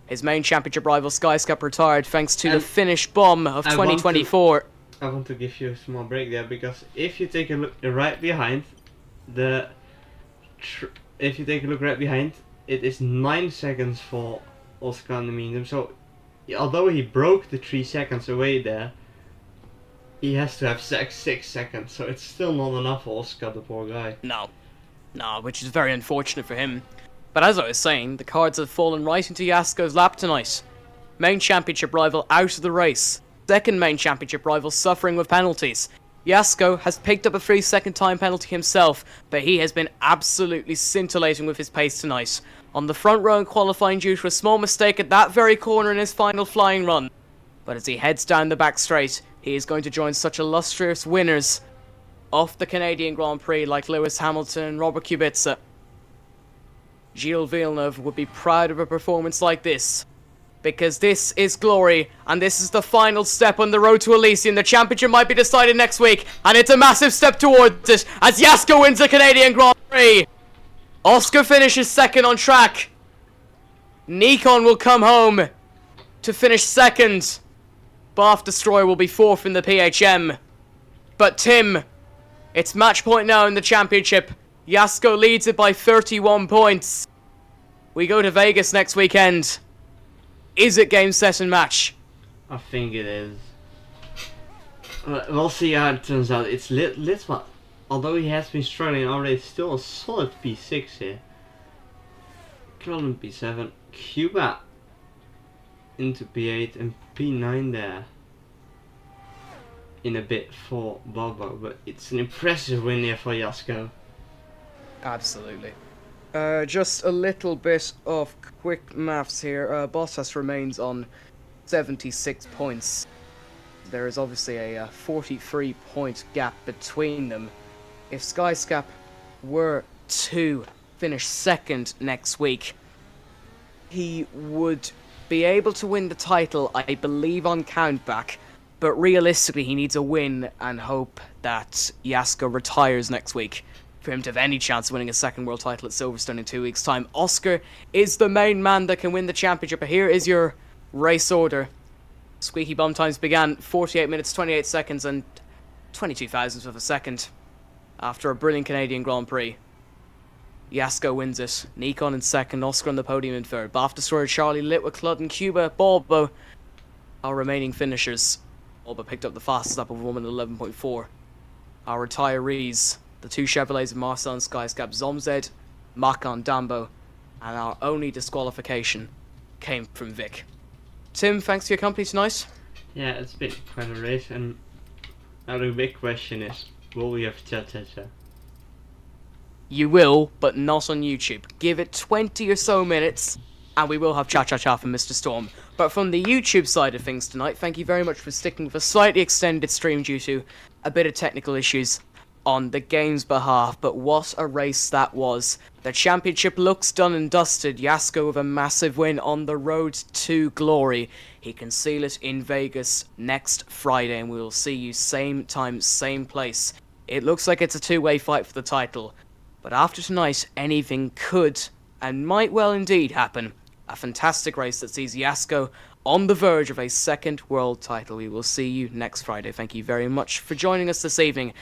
His main championship rival Skyscap retired thanks to the Finnish bomb of 2024. I want to give you a small break there, because if you take a look right behind, it is 9 seconds for Oscar Nemindum. So, although he broke the 3 seconds away there, he has to have 6 seconds. So it's still not enough for Oscar, the poor guy. No, which is very unfortunate for him. But as I was saying, the cards have fallen right into Jasko's lap tonight. Main championship rival out of the race. Second main championship rival suffering with penalties. Jasko has picked up a 3-second time penalty himself, but he has been absolutely scintillating with his pace tonight. On the front row in qualifying due to a small mistake at that very corner in his final flying run. But as he heads down the back straight, he is going to join such illustrious winners of the Canadian Grand Prix like Lewis Hamilton and Robert Kubica. Gilles Villeneuve would be proud of a performance like this. Because this is glory, and this is the final step on the road to Elysium. The championship might be decided next week, and it's a massive step towards it as Jasko wins the Canadian Grand Prix. Oscar finishes second on track. Nikon will come home to finish second. Bath Destroyer will be fourth in the PHM. But Tim, it's match point now in the championship. Jasko leads it by 31 points. We go to Vegas next weekend. Is it game, set, and match? I think it is. We'll see how it turns out. It's Litva, although he has been struggling already, still a solid P6 here. Cronin P7, Cuba into P8 and P9 there. In a bit for Bobo, but it's an impressive win here for Jasko. Absolutely. Just a little bit of quick maths here. Bottas remains on 76 points. There is obviously a 43-point gap between them. If Skyscap were to finish second next week, he would be able to win the title, I believe, on countback. But realistically, he needs a win and hope that Jasko retires next week for him to have any chance of winning a second world title at Silverstone in 2 weeks' time. Oscar is the main man that can win the championship. But here is your race order. Squeaky bomb times began 48 minutes, 28 seconds, and 22 thousandths of a second after a brilliant Canadian Grand Prix. Jasko wins it. Nikon in second, Oscar on the podium in third. Bath Destroyer, Charlie, Litwa, Cludden, Cuba, Balbo, our remaining finishers. Balbo picked up the fastest lap of 1:11.4. Our retirees, the two Chevrolets of Marcel and Skyscap, Zomzed, Makan, Dambo, and our only disqualification came from Vic. Tim, thanks for your company tonight. Yeah, it's been quite a race, and now the big question is, will we have cha-cha-cha? You will, but not on YouTube. Give it 20 or so minutes, and we will have cha-cha-cha from Mr. Storm. But from the YouTube side of things tonight, thank you very much for sticking with a slightly extended stream due to a bit of technical issues on the game's behalf. But what a race that was. The championship looks done and dusted. Jasko with a massive win on the road to glory. He can seal it in Vegas next Friday, and we will see you same time, same place. It looks like it's a two-way fight for the title. But after tonight, anything could and might well indeed happen. A fantastic race that sees Jasko on the verge of a second world title. We will see you next Friday. Thank you very much for joining us this evening.